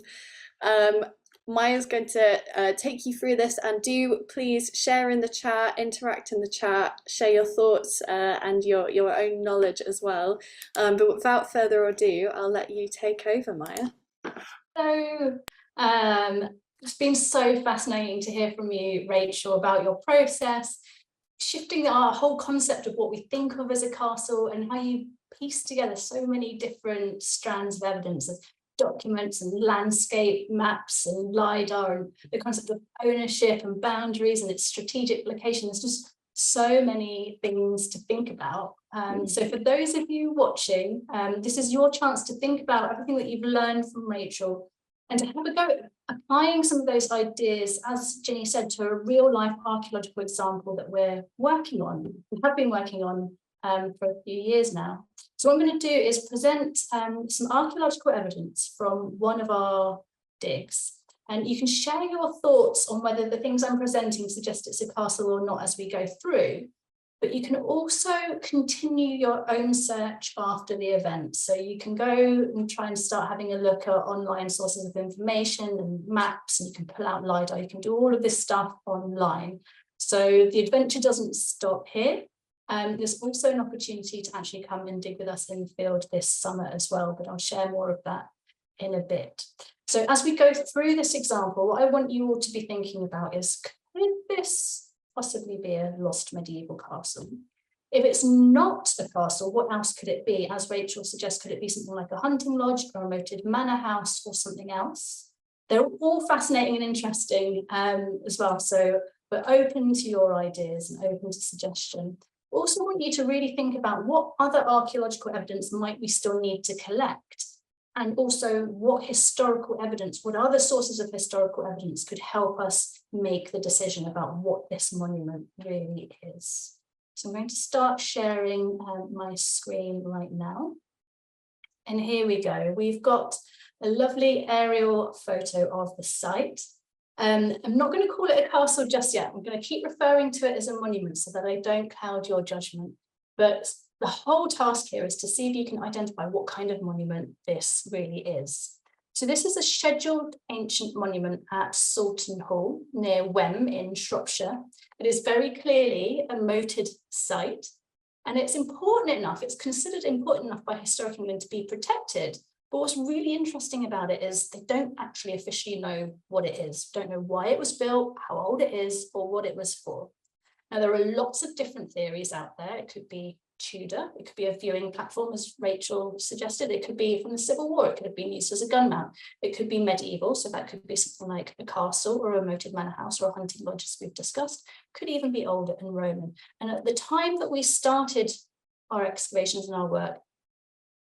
Maya's going to take you through this, and do please share in the chat, interact in the chat, share your thoughts and your own knowledge as well. But without further ado, I'll let you take over, Maya. So it's been so fascinating to hear from you, Rachel, about your process, shifting our whole concept of what we think of as a castle and how you piece together so many different strands of evidence, of documents and landscape maps and Lidar, and the concept of ownership and boundaries and its strategic location. There's just so many things to think about. So for those of you watching, this is your chance to think about everything that you've learned from Rachel and to have a go at applying some of those ideas, as Ginny said, to a real life archaeological example that we're working on. We have been working on for a few years now. So what I'm going to do is present some archaeological evidence from one of our digs, and you can share your thoughts on whether the things I'm presenting suggest it's a castle or not as we go through. But you can also continue your own search after the event. So you can go and try and start having a look at online sources of information and maps, and you can pull out Lidar. You can do all of this stuff online. So the adventure doesn't stop here. There's also an opportunity to actually come and dig with us in the field this summer as well, but I'll share more of that in a bit. So as we go through this example, what I want you all to be thinking about is, could this possibly be a lost medieval castle? If it's not a castle, what else could it be? As Rachel suggests, could it be something like a hunting lodge or a moated manor house or something else? They're all fascinating and interesting as well. So we're open to your ideas and open to suggestion. Also want you to really think about what other archaeological evidence might we still need to collect, and also what historical evidence, what other sources of historical evidence could help us make the decision about what this monument really is. So I'm going to start sharing my screen right now. And here we go. We've got a lovely aerial photo of the site. I'm not going to call it a castle just yet. I'm going to keep referring to it as a monument so that I don't cloud your judgment. But the whole task here is to see if you can identify what kind of monument this really is. So this is a scheduled ancient monument at Tatton Hall near Wem in Shropshire. It is very clearly a moated site, and it's important enough, it's considered important enough by Historic England to be protected. But what's really interesting about it is they don't actually officially know what it is, don't know why it was built, how old it is, or what it was for. Now, there are lots of different theories out there. It could be Tudor, it could be a viewing platform, as Rachel suggested. It could be from the Civil War, it could have been used as a gun mount. It could be medieval, so that could be something like a castle or a moated manor house or a hunting lodge, as we've discussed. Could even be older and Roman. And at the time that we started our excavations and our work,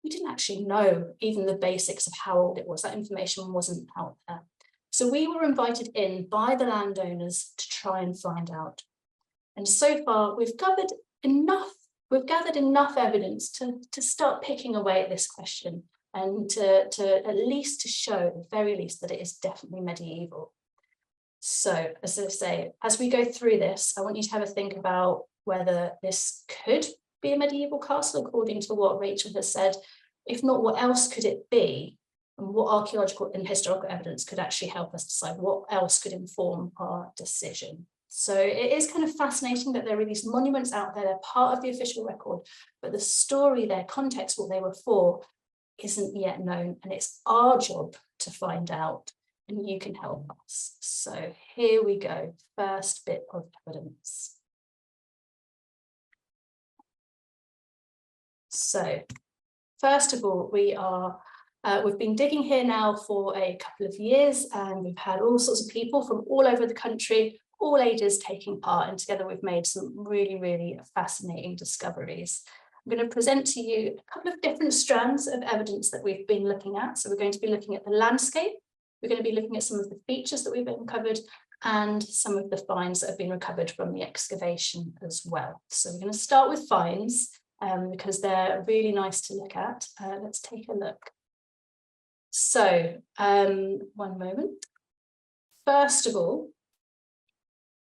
we didn't actually know even the basics of how old it was. That information wasn't out there. So we were invited in by the landowners to try and find out. And so far, we've gathered enough evidence to start picking away at this question, and to at least to show, at the very least, that it is definitely medieval. So, as I say, as we go through this, I want you to have a think about whether this could be a medieval castle, according to what Rachel has said. If not, what else could it be? And what archaeological and historical evidence could actually help us decide what else could inform our decision? So it is kind of fascinating that there are these monuments out there, they're part of the official record, but the story, their context, what they were for, isn't yet known. And it's our job to find out, and you can help us. So here we go, first bit of evidence. So first of all, we've been digging here now for a couple of years, and we've had all sorts of people from all over the country, all ages taking part, and together we've made some really, really fascinating discoveries. I'm going to present to you a couple of different strands of evidence that we've been looking at. So we're going to be looking at the landscape, we're going to be looking at some of the features that we've uncovered, and some of the finds that have been recovered from the excavation as well. So we're going to start with finds, because they're really nice to look at. Let's take a look. So, one moment. First of all,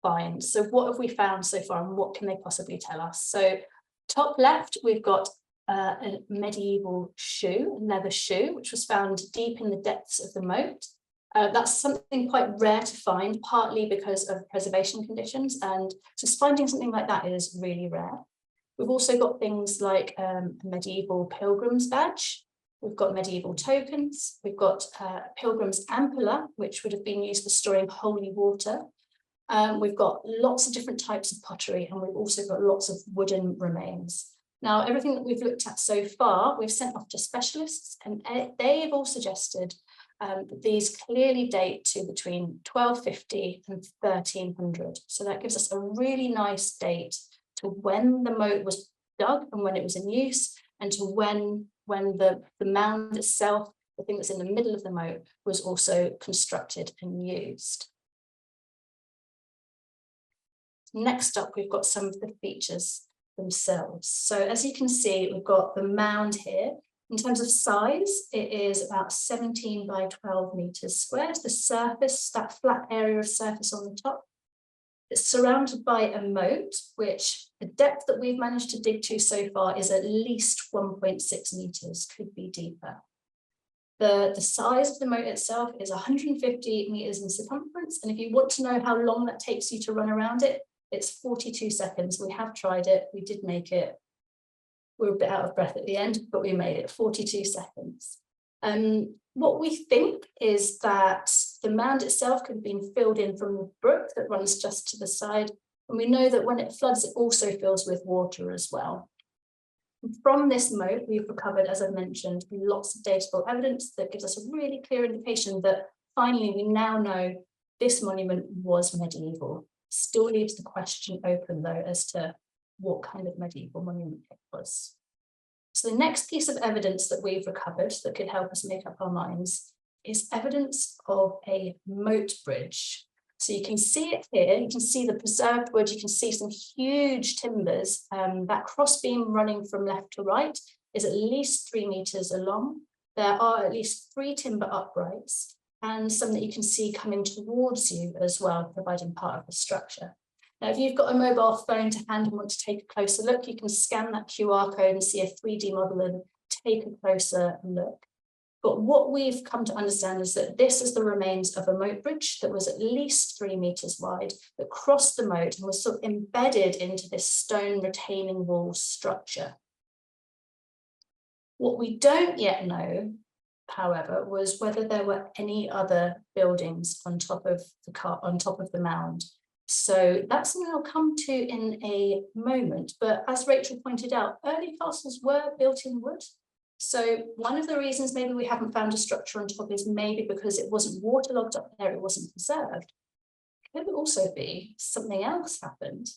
finds. So what have we found so far, and what can they possibly tell us? So top left, we've got a medieval shoe, a leather shoe, which was found deep in the depths of the moat. That's something quite rare to find, partly because of preservation conditions, and just finding something like that is really rare. We've also got things like a medieval pilgrim's badge. We've got medieval tokens. We've got pilgrim's ampulla, which would have been used for storing holy water. We've got lots of different types of pottery, and we've also got lots of wooden remains. Now, everything that we've looked at so far, we've sent off to specialists, and they've all suggested that these clearly date to between 1250 and 1300. So that gives us a really nice date to when the moat was dug and when it was in use, and to when the mound itself, the thing that's in the middle of the moat, was also constructed and used. Next up, we've got some of the features. themselves. So as you can see, we've got the mound here. In terms of size, it is about 17 by 12 meters squared. The surface, that flat area of surface on the top, it's surrounded by a moat, which the depth that we've managed to dig to so far is at least 1.6 meters, could be deeper. The size of the moat itself is 150 meters in circumference. And if you want to know how long that takes you to run around it, it's 42 seconds. We have tried it. We did make it. We were a bit out of breath at the end, but we made it 42 seconds. What we think is that the mound itself could have been filled in from the brook that runs just to the side. And we know that when it floods, it also fills with water as well. From this moat, we've recovered, as I mentioned, lots of datable evidence that gives us a really clear indication that finally we now know this monument was medieval. Still leaves the question open, though, as to what kind of medieval monument it was. So the next piece of evidence that we've recovered that could help us make up our minds is evidence of a moat bridge. So you can see it here, you can see the preserved wood, you can see some huge timbers. That crossbeam running from left to right is at least 3 meters along. There are at least 3 timber uprights and some that you can see coming towards you as well, providing part of the structure. Now, if you've got a mobile phone to hand and want to take a closer look, you can scan that QR code and see a 3D model and take a closer look. But what we've come to understand is that this is the remains of a moat bridge that was at least 3 meters wide, that crossed the moat and was sort of embedded into this stone retaining wall structure. What we don't yet know, however, was whether there were any other buildings on top of the mound. So that's something I'll come to in a moment. But as Rachel pointed out, early castles were built in wood. So one of the reasons maybe we haven't found a structure on top is maybe because it wasn't waterlogged up there, it wasn't preserved. Could also be something else happened.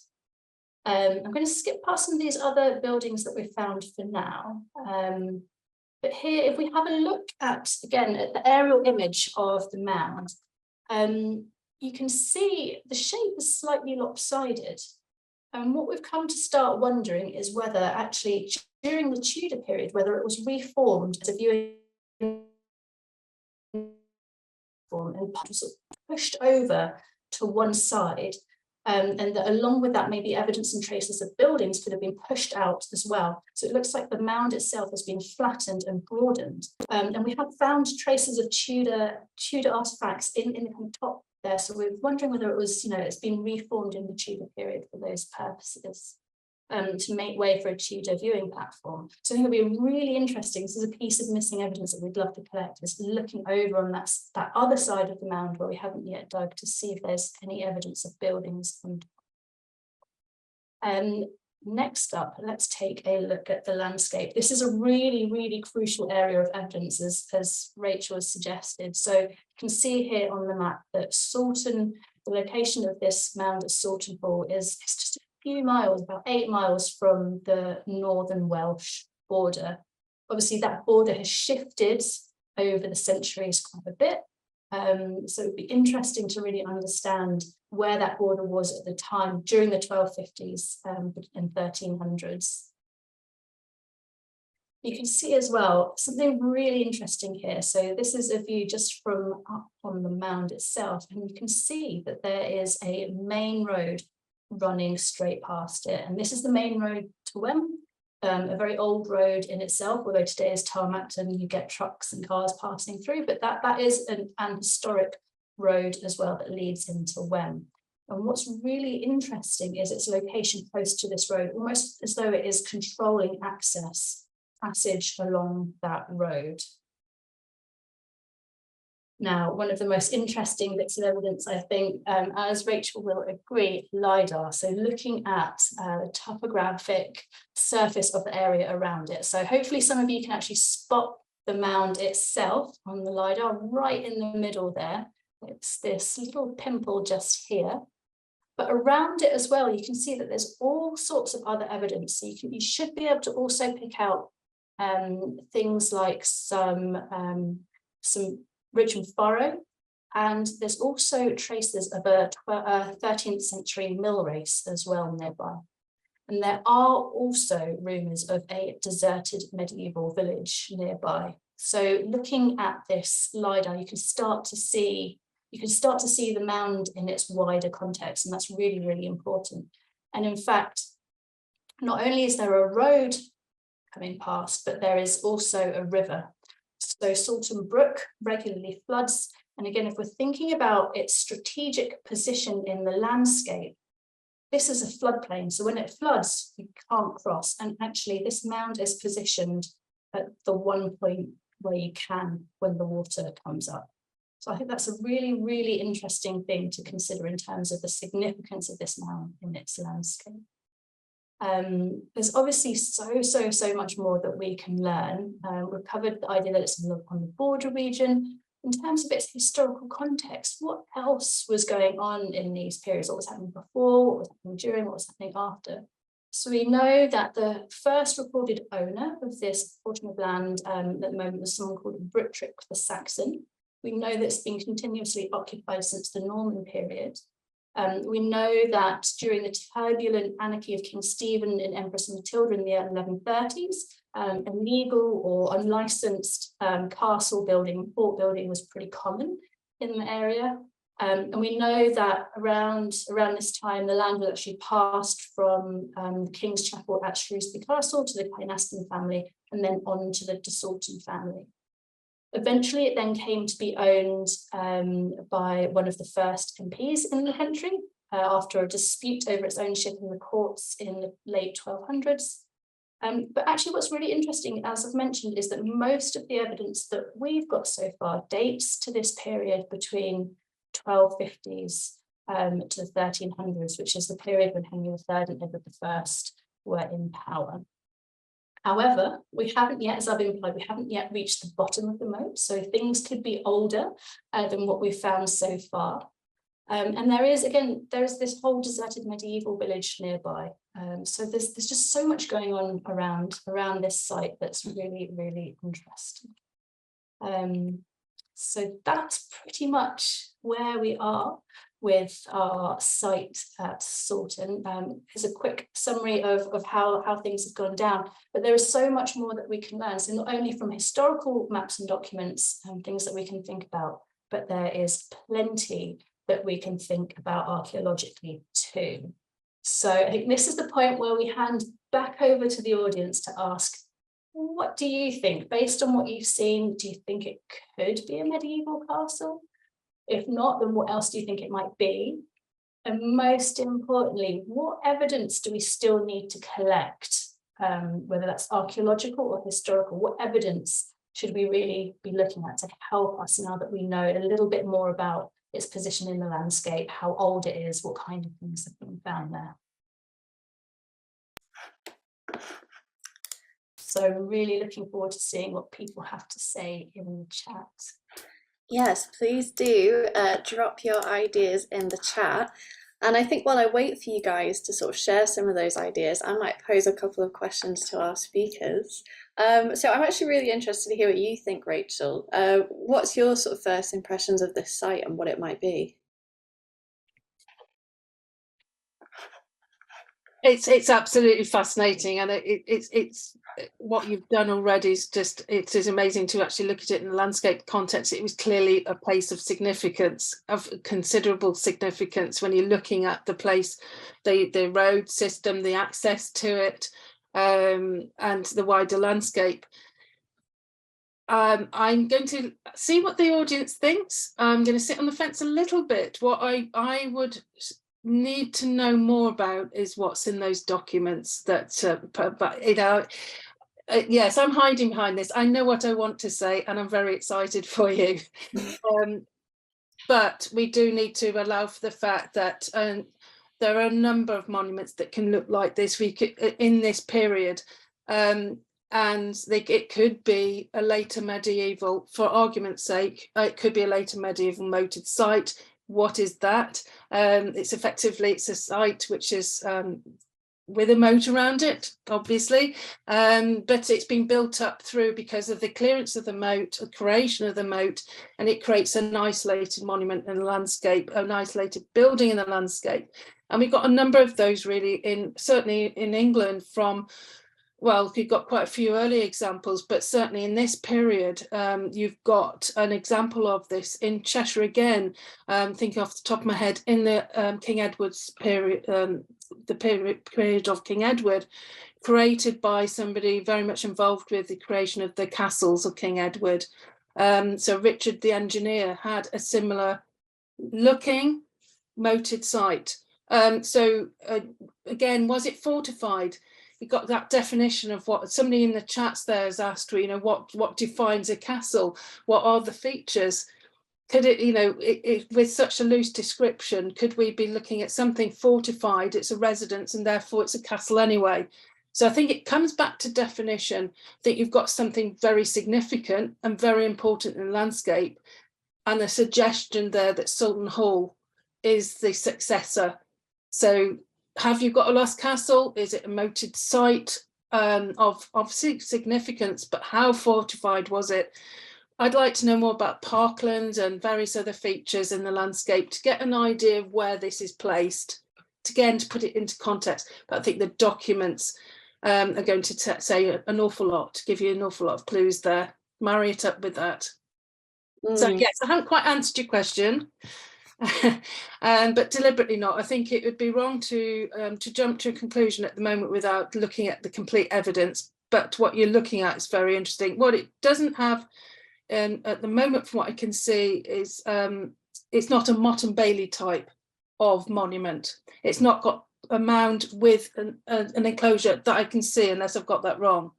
I'm going to skip past some of these other buildings that we've found for now. But here, if we have a look at, again, at the aerial image of the mound, you can see the shape is slightly lopsided. And what we've come to start wondering is whether actually during the Tudor period, whether it was reformed as a viewing form and pushed over to one side. And that along with that, maybe evidence and traces of buildings could have been pushed out as well. So it looks like the mound itself has been flattened and broadened. And we have found traces of Tudor artifacts in the kind of top there. So we're wondering whether it was, it's been reformed in the Tudor period for those purposes, to make way for a Tudor viewing platform. So I think it'll be really interesting. This is a piece of missing evidence that we'd love to collect, is looking over on that other side of the mound where we haven't yet dug to see if there's any evidence of buildings. Next up, let's take a look at the landscape. This is a really, really crucial area of evidence, as Rachel has suggested. So you can see here on the map that Salton, the location of this mound at Salton Hall is just a few miles, about 8 miles from the northern Welsh border. Obviously, that border has shifted over the centuries quite a bit. So it'd be interesting to really understand where that border was at the time during the 1250s and 1300s. You can see as well something really interesting here. So this is a view just from up on the mound itself, and you can see that there is a main road running straight past it, and this is the main road to Wem. A very old road in itself, although today is tarmacked and you get trucks and cars passing through, but that is an historic road as well that leads into Wem. And what's really interesting is its location close to this road, almost as though it is controlling passage along that road. Now, one of the most interesting bits of evidence, I think, as Rachel will agree, Lidar. So looking at the topographic surface of the area around it. So hopefully some of you can actually spot the mound itself on the Lidar right in the middle there. It's this little pimple just here. But around it as well, you can see that there's all sorts of other evidence. So you should be able to also pick out things like some ridge and furrow, and there's also traces of a 13th century mill race as well nearby. And there are also rumours of a deserted medieval village nearby. So looking at this Lidar, you can start to see the mound in its wider context, and that's really, really important. And in fact, not only is there a road coming past, but there is also a river. So Salton Brook regularly floods. And again, if we're thinking about its strategic position in the landscape, this is a floodplain. So when it floods, you can't cross. And actually, this mound is positioned at the one point where you can when the water comes up. So I think that's a really, really interesting thing to consider in terms of the significance of this mound in its landscape. There's obviously so much more that we can learn. We've covered the idea that it's on the border region. In terms of its historical context, what else was going on in these periods? What was happening before, what was happening during, what was happening after? So we know that the first recorded owner of this portion of land at the moment was someone called Britric the Saxon. We know that it's been continuously occupied since the Norman period. We know that during the turbulent anarchy of King Stephen and Empress Matilda in the 1130s, illegal or unlicensed castle building, fort building was pretty common in the area. And we know that around this time, the land was actually passed from the King's Chapel at Shrewsbury Castle to the Kynaston family, and then on to the de Salton family. Eventually, it then came to be owned by one of the first MPs in the country after a dispute over its ownership in the courts in the late 1200s. But actually, what's really interesting, as I've mentioned, is that most of the evidence that we've got so far dates to this period between 1250s to the 1300s, which is the period when Henry III and Edward I were in power. However, we haven't yet, as I've implied, we haven't yet reached the bottom of the moat, so things could be older than what we've found so far. And there is this whole deserted medieval village nearby. So there's just so much going on around this site that's really, really interesting. So that's pretty much where we are with our site at Salton. Here's a quick summary of how things have gone down, but there is so much more that we can learn. So not only from historical maps and documents and things that we can think about, but there is plenty that we can think about archaeologically too. So I think this is the point where we hand back over to the audience to ask, what do you think? Based on what you've seen, do you think it could be a medieval castle? If not, then what else do you think it might be? And most importantly, what evidence do we still need to collect, whether that's archaeological or historical? What evidence should we really be looking at to help us now that we know a little bit more about its position in the landscape, how old it is, what kind of things have been found there? So really looking forward to seeing what people have to say in the chat. Yes, please do drop your ideas in the chat. And I think while I wait for you guys to sort of share some of those ideas, I might pose a couple of questions to our speakers. So I'm actually really interested to hear what you think, Rachel. What's your sort of first impressions of this site and what it might be? It's absolutely fascinating, and it's what you've done already is just, it is amazing to actually look at it in the landscape context. It was clearly a place of significance, of considerable significance, when you're looking at the place, the road system, the access to it, and the wider landscape. I'm going to see what the audience thinks. I'm going to sit on the fence a little bit. What I would need to know more about is what's in those documents that but you know, yes, I'm hiding behind this. I know what I want to say and I'm very excited for you. But we do need to allow for the fact that there are a number of monuments that can look like this in this period, and it could be a later medieval, for argument's sake, it could be a later medieval moated site. What is that? It's a site which is with a moat around it, obviously, but it's been built up through because of the clearance of the moat, the creation of the moat, and it creates an isolated monument in the landscape, an isolated building in the landscape. And we've got a number of those really certainly in England from, well, you've got quite a few early examples, but certainly in this period, you've got an example of this in Cheshire again, thinking off the top of my head, in the King Edward's period, the period of King Edward, created by somebody very much involved with the creation of the castles of King Edward. So Richard the engineer had a similar looking moated site. Again, was it fortified? You got that definition of what somebody in the chats there has asked, you know, what defines a castle? What are the features? Could it, you know, with such a loose description, could we be looking at something fortified? It's a residence and therefore it's a castle anyway. So I think it comes back to definition. I think you've got something very significant and very important in the landscape, and the suggestion there that Tatton Hall is the successor. So have you got a lost castle? Is it a moated site of significance, but how fortified was it? I'd like to know more about parkland and various other features in the landscape to get an idea of where this is placed, to put it into context. But I think the documents are going to say an awful lot, give you an awful lot of clues there. Marry it up with that. So yes, I haven't quite answered your question. But deliberately not. I think it would be wrong to jump to a conclusion at the moment without looking at the complete evidence. But what you're looking at is very interesting. What it doesn't have at the moment, from what I can see, is it's not a Motte and Bailey type of monument. It's not got a mound with an enclosure that I can see, unless I've got that wrong.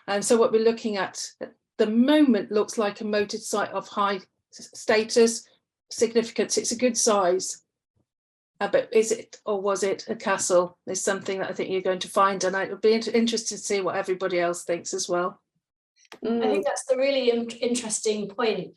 And so what we're looking at the moment looks like a moated site of high status, significance. It's a good size, but is it, or was it, a castle? Is something that I think you're going to find, and I would be interested to see what everybody else thinks as well. I think that's the really interesting point.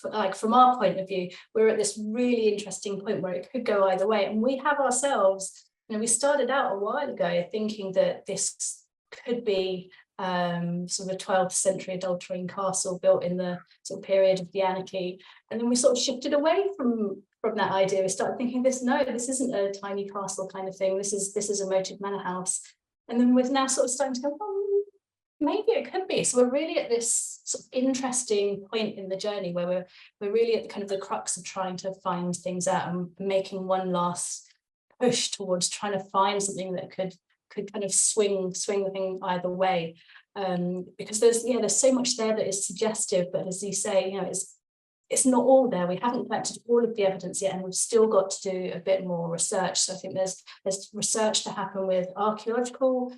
Like from our point of view, we're at this really interesting point where it could go either way, and we have ourselves, you know, we started out a while ago thinking that this could be sort of a 12th century adulterine castle built in the sort of period of the anarchy, and then we sort of shifted away from that idea. We started thinking this isn't a tiny castle kind of thing, this is a moated manor house, and then we're now sort of starting to go, oh, maybe it could be. So we're really at this sort of interesting point in the journey where we're really at the kind of the crux of trying to find things out and making one last push towards trying to find something that could kind of swing the thing either way, because there's so much there that is suggestive, but as you say, you know, it's not all there. We haven't collected all of the evidence yet, and we've still got to do a bit more research. So I think there's research to happen with archaeological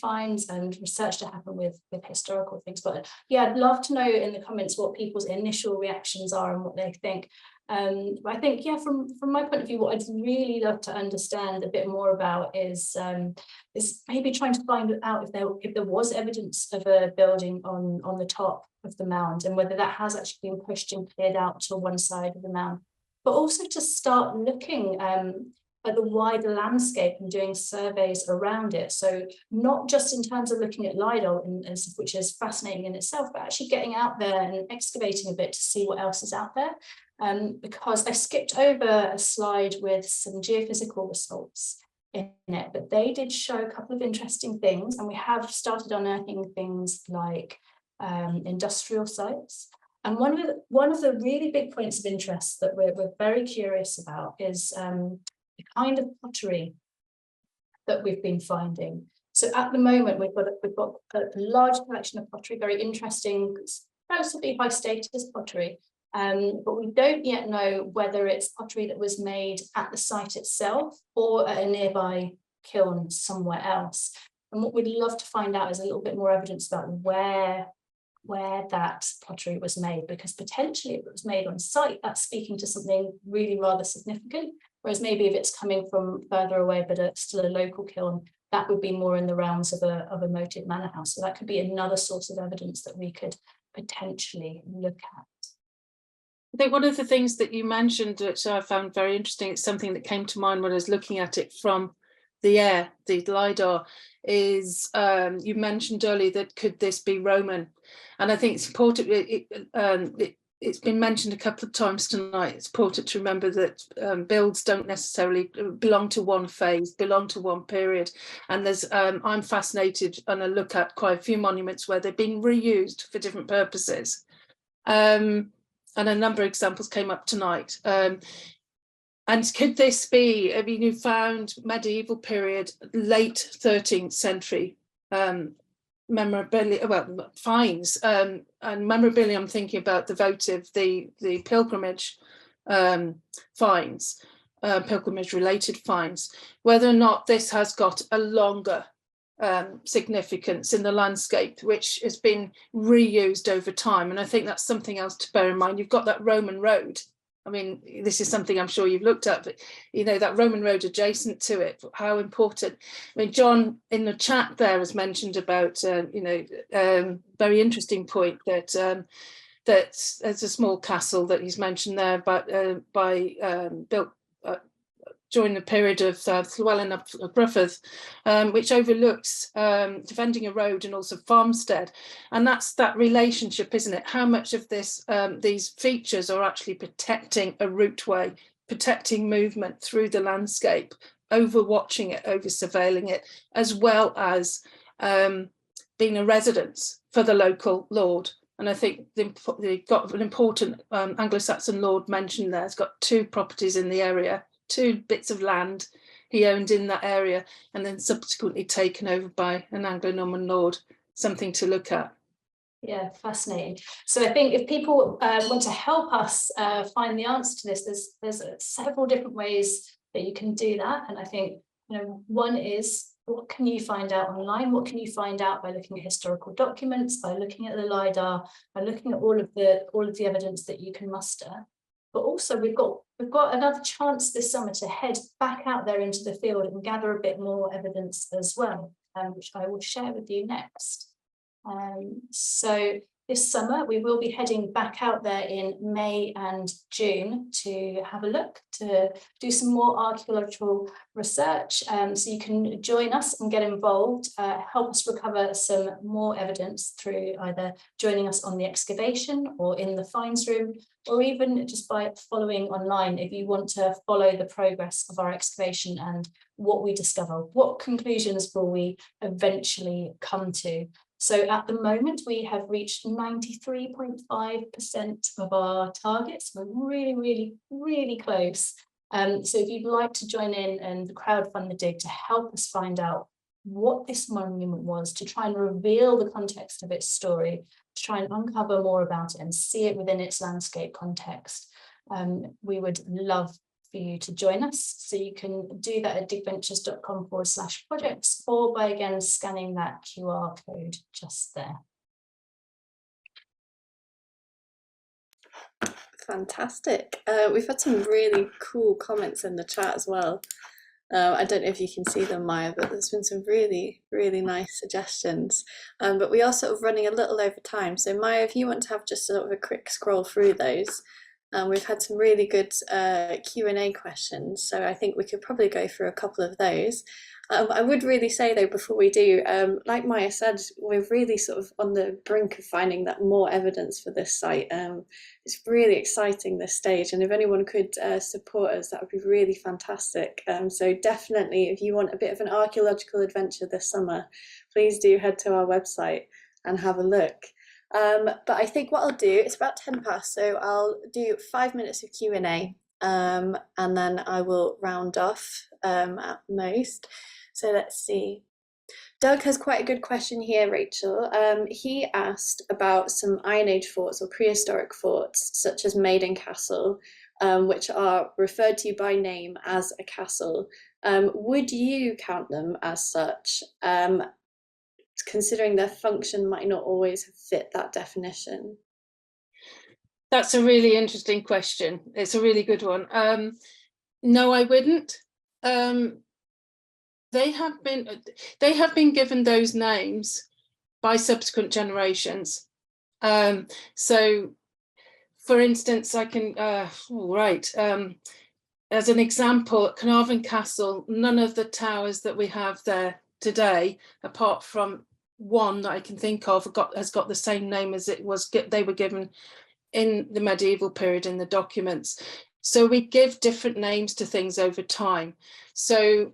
finds and research to happen with historical things. But yeah, I'd love to know in the comments what people's initial reactions are and what they think. But I think, yeah, from my point of view, what I'd really love to understand a bit more about is maybe trying to find out if there was evidence of a building on the top of the mound, and whether that has actually been pushed and cleared out to one side of the mound, but also to start looking at the wider landscape and doing surveys around it. So not just in terms of looking at Lidar, which is fascinating in itself, but actually getting out there and excavating a bit to see what else is out there. Because I skipped over a slide with some geophysical results in it, but they did show a couple of interesting things, and we have started unearthing things like industrial sites. And one of the really big points of interest that we're very curious about is the kind of pottery that we've been finding. So at the moment, we've got a large collection of pottery, very interesting, relatively high status pottery. But we don't yet know whether it's pottery that was made at the site itself or at a nearby kiln somewhere else. And what we'd love to find out is a little bit more evidence about where that pottery was made, because potentially if it was made on site, that's speaking to something really rather significant. Whereas maybe if it's coming from further away, but still a local kiln, that would be more in the realms of a moated manor house. So that could be another source of evidence that we could potentially look at. I think one of the things that you mentioned, which I found very interesting, it's something that came to mind when I was looking at it from the Lidar, is you mentioned earlier that could this be Roman, and I think it's important. It's been mentioned a couple of times tonight. It's important to remember that builds don't necessarily belong to one phase, belong to one period. And there's I'm fascinated, and I look at quite a few monuments where they've been reused for different purposes. And a number of examples came up tonight. And could this be, I mean, you found medieval period, late 13th century memorabilia, well, finds, and memorabilia, I'm thinking about the votive, the pilgrimage finds, pilgrimage related finds, whether or not this has got a longer significance in the landscape, which has been reused over time. And I think that's something else to bear in mind. You've got that Roman road. I mean, this is something I'm sure you've looked at, but you know, that Roman road adjacent to it, how important. I mean, John in the chat there has mentioned about, very interesting point that that there's a small castle that he's mentioned there, but built during the period of Llewellyn of Gruffydd, which overlooks defending a road and also farmstead. And that's that relationship, isn't it? How much of this these features are actually protecting a routeway, protecting movement through the landscape, overwatching it, over surveilling it, as well as being a residence for the local lord. And I think they've got an important Anglo-Saxon lord mentioned there. He's got 2 properties in the area, 2 bits of land he owned in that area, and then subsequently taken over by an Anglo-Norman lord. Something to look at. Yeah, fascinating. So I think if people want to help us find the answer to this, there's several different ways that you can do that. And I think, you know, one is, what can you find out online? What can you find out by looking at historical documents, by looking at the LiDAR, by looking at all of the evidence that you can muster? But also we've got another chance this summer to head back out there into the field and gather a bit more evidence as well, which I will share with you next. So this summer we will be heading back out there in May and June to have a look, to do some more archaeological research. So you can join us and get involved, help us recover some more evidence through either joining us on the excavation or in the finds room, or even just by following online if you want to follow the progress of our excavation and what we discover. What conclusions will we eventually come to? So at the moment, we have reached 93.5% of our targets. We're really, really, really close. So if you'd like to join in and crowdfund the dig to help us find out what this monument was, to try and reveal the context of its story, to try and uncover more about it and see it within its landscape context, we would love for you to join us. So you can do that at digventures.com/projects, or by again scanning that QR code just there. Fantastic. We've had some really cool comments in the chat as well. I don't know if you can see them, Maya, but there's been some really, really nice suggestions. But we are sort of running a little over time. So Maya, if you want to have just sort of a quick scroll through those. We've had some really good Q&A questions, so I think we could probably go through a couple of those. I would really say though, before we do, like Maya said, we're really sort of on the brink of finding that more evidence for this site. It's really exciting, this stage, and if anyone could support us, that would be really fantastic. So definitely, if you want a bit of an archaeological adventure this summer, please do head to our website and have a look. But I think what I'll do, it's about 10 past, so I'll do 5 minutes of Q&A, and then I will round off at most. So let's see. Doug has quite a good question here, Rachel. He asked about some Iron Age forts or prehistoric forts, such as Maiden Castle, which are referred to by name as a castle. Would you count them as such? Considering their function might not always fit that definition? That's a really interesting question. It's a really good one. No, I wouldn't. They have been given those names by subsequent generations. So, for instance, I can as an example, at Carnarvon Castle, none of the towers that we have there today, apart from one that I can think of, has got the same name as they were given in the medieval period in the documents. So we give different names to things over time. So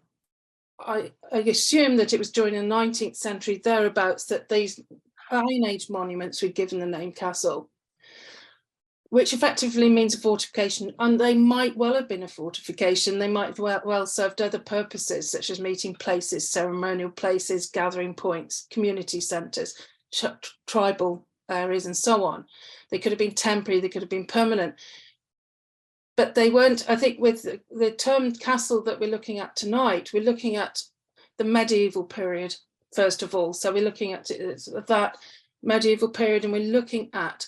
I assume that it was during the 19th century thereabouts that these Iron Age monuments were given the name castle, which effectively means a fortification, and they might well have been a fortification. They might have well served other purposes, such as meeting places, ceremonial places, gathering points, community centres, tribal areas, and so on. They could have been temporary, they could have been permanent. But they weren't. I think with the term castle that we're looking at tonight, we're looking at the medieval period, first of all. So we're looking at that medieval period, and we're looking at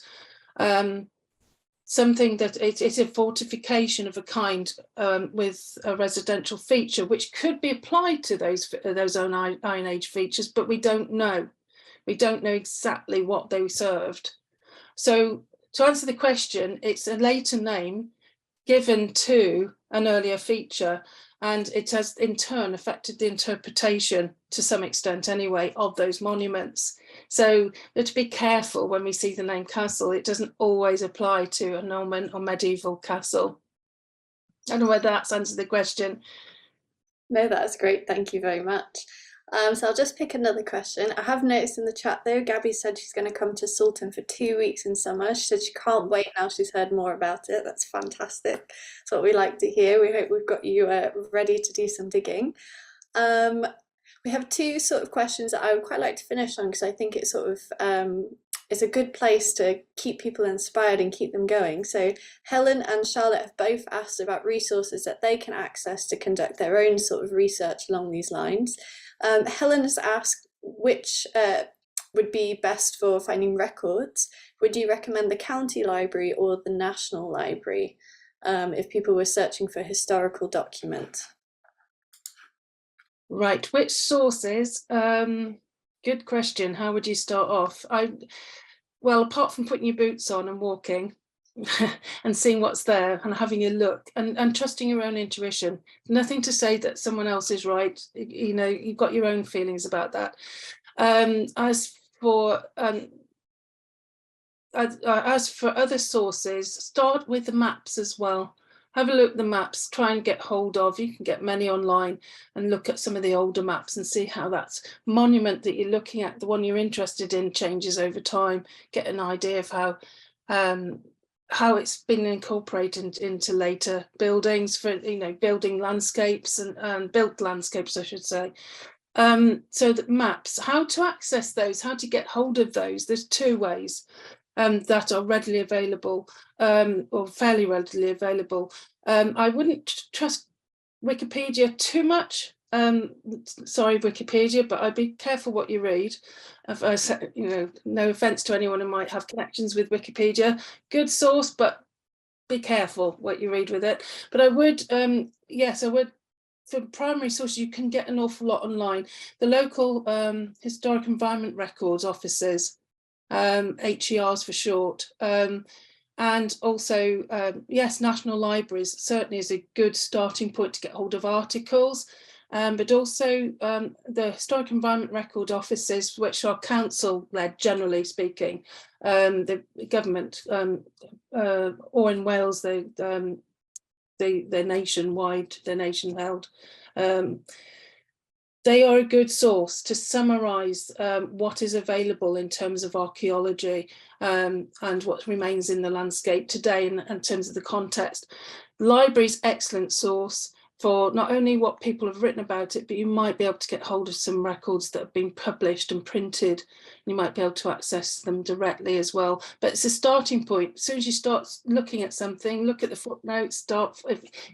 something that it's a fortification of a kind, with a residential feature, which could be applied to those Iron Age features, but we don't know. We don't know exactly what they served. So to answer the question, it's a later name given to an earlier feature, and it has in turn affected the interpretation to some extent anyway of those monuments. So we have to be careful when we see the name castle. It doesn't always apply to a Norman or medieval castle. I don't know whether that's answered the question. No, that's great. Thank you very much. So I'll just pick another question. I have noticed in the chat though, Gabby said she's going to come to Salton for 2 weeks in summer. She said she can't wait now she's heard more about it. That's fantastic. That's what we like to hear. We hope we've got you ready to do some digging. We have two sort of questions that I would quite like to finish on, because I think it's sort of it's a good place to keep people inspired and keep them going. So Helen and Charlotte have both asked about resources that they can access to conduct their own sort of research along these lines. Helen has asked which would be best for finding records. Would you recommend the county library or the National Library if people were searching for historical document? Right, which sources? Good question. How would you start off? Well, apart from putting your boots on and walking and seeing what's there and having a look and trusting your own intuition, nothing to say that someone else is right. You know, you've got your own feelings about that. As for other sources, start with the maps as well. Have a look at the maps, try and get hold of, you can get many online, and look at some of the older maps and see how that monument that you're looking at, the one you're interested in, changes over time. Get an idea of how it's been incorporated into later buildings, for, you know, building landscapes and built landscapes, I should say. So the maps, how to access those, how to get hold of those. There's two ways that are readily available, or fairly readily available. I wouldn't trust Wikipedia too much. Sorry, Wikipedia, but I'd be careful what you read. You know, no offense to anyone who might have connections with Wikipedia. Good source, but be careful what you read with it. But I would, yes, I would. For primary sources, you can get an awful lot online. The local historic environment records offices, HERs for short, and also yes, national libraries certainly is a good starting point to get hold of articles, but also the historic environment record offices, which are council led, generally speaking. The government, or in Wales, they're nationwide, they're nation held. They are a good source to summarise what is available in terms of archaeology and what remains in the landscape today in terms of the context. Library's excellent source for not only what people have written about it, but you might be able to get hold of some records that have been published and printed. You might be able to access them directly as well. But it's a starting point. As soon as you start looking at something, look at the footnotes,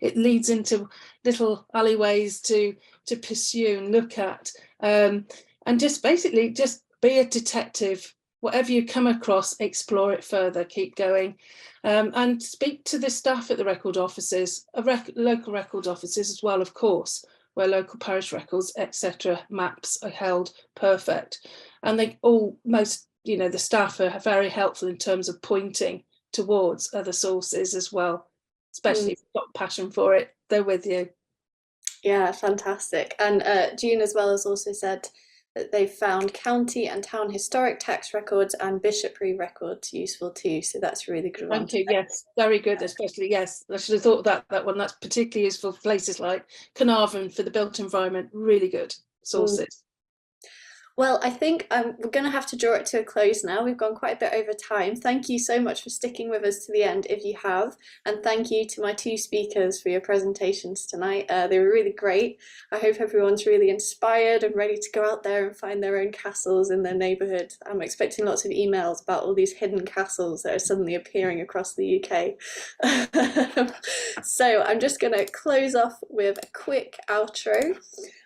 it leads into little alleyways to pursue and look at. And just basically just be a detective. Whatever you come across, explore it further, keep going. And speak to the staff at the record offices, local record offices as well, of course, where local parish records, etc., maps are held. Perfect. And they all, you know, the staff are very helpful in terms of pointing towards other sources as well, especially if you've got passion for it. they're with you. Yeah, fantastic. And June as well has also said that they've found county and town historic tax records and bishopry records useful too. So that's really good one. Thank you. Yes, very good. Especially, yes, I should have thought of that one. That's particularly useful for places like Carnarvon for the built environment. Really good sources. Well, I think we're going to have to draw it to a close now. We've gone quite a bit over time. Thank you so much for sticking with us to the end if you have. And thank you to my two speakers for your presentations tonight. They were really great. I hope everyone's really inspired and ready to go out there and find their own castles in their neighbourhood. I'm expecting lots of emails about all these hidden castles that are suddenly appearing across the UK. So I'm just going to close off with a quick outro.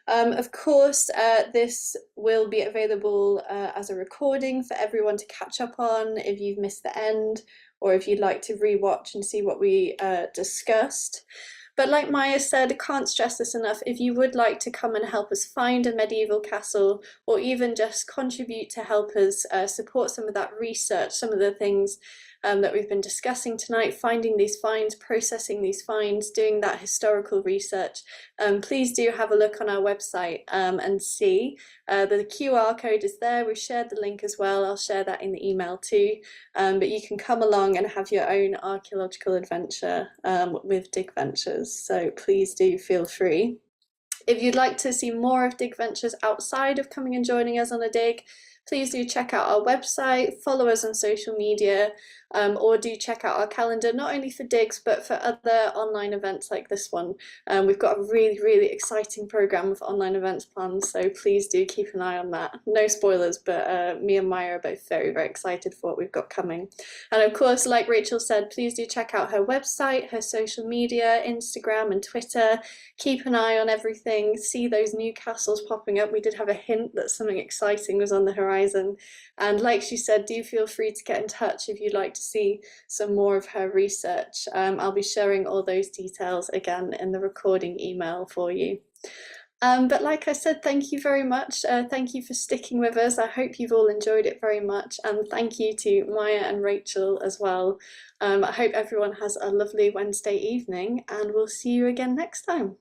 Of course, this will be available as a recording for everyone to catch up on if you've missed the end, or if you'd like to rewatch and see what we discussed. But like Maya said, I can't stress this enough, if you would like to come and help us find a medieval castle, or even just contribute to help us support some of that research, some of the things that we've been discussing tonight, finding these finds, processing these finds, doing that historical research, please do have a look on our website and see. The QR code is there. We've shared the link as well. I'll share that in the email too. But you can come along and have your own archaeological adventure with Dig Ventures. So please do feel free. If you'd like to see more of Dig Ventures outside of coming and joining us on a dig, please do check out our website, follow us on social media, or do check out our calendar, not only for digs, but for other online events like this one. We've got a really, really exciting programme of online events planned, so please do keep an eye on that. No spoilers, but me and Maya are both very, very excited for what we've got coming. And of course, like Rachel said, please do check out her website, her social media, Instagram and Twitter. Keep an eye on everything, see those new castles popping up. We did have a hint that something exciting was on the horizon. And like she said, do feel free to get in touch if you'd like to see some more of her research. I'll be sharing all those details again in the recording email for you. But like I said, thank you very much. Thank you for sticking with us. I hope you've all enjoyed it very much. And thank you to Maya and Rachel as well. I hope everyone has a lovely Wednesday evening, and we'll see you again next time.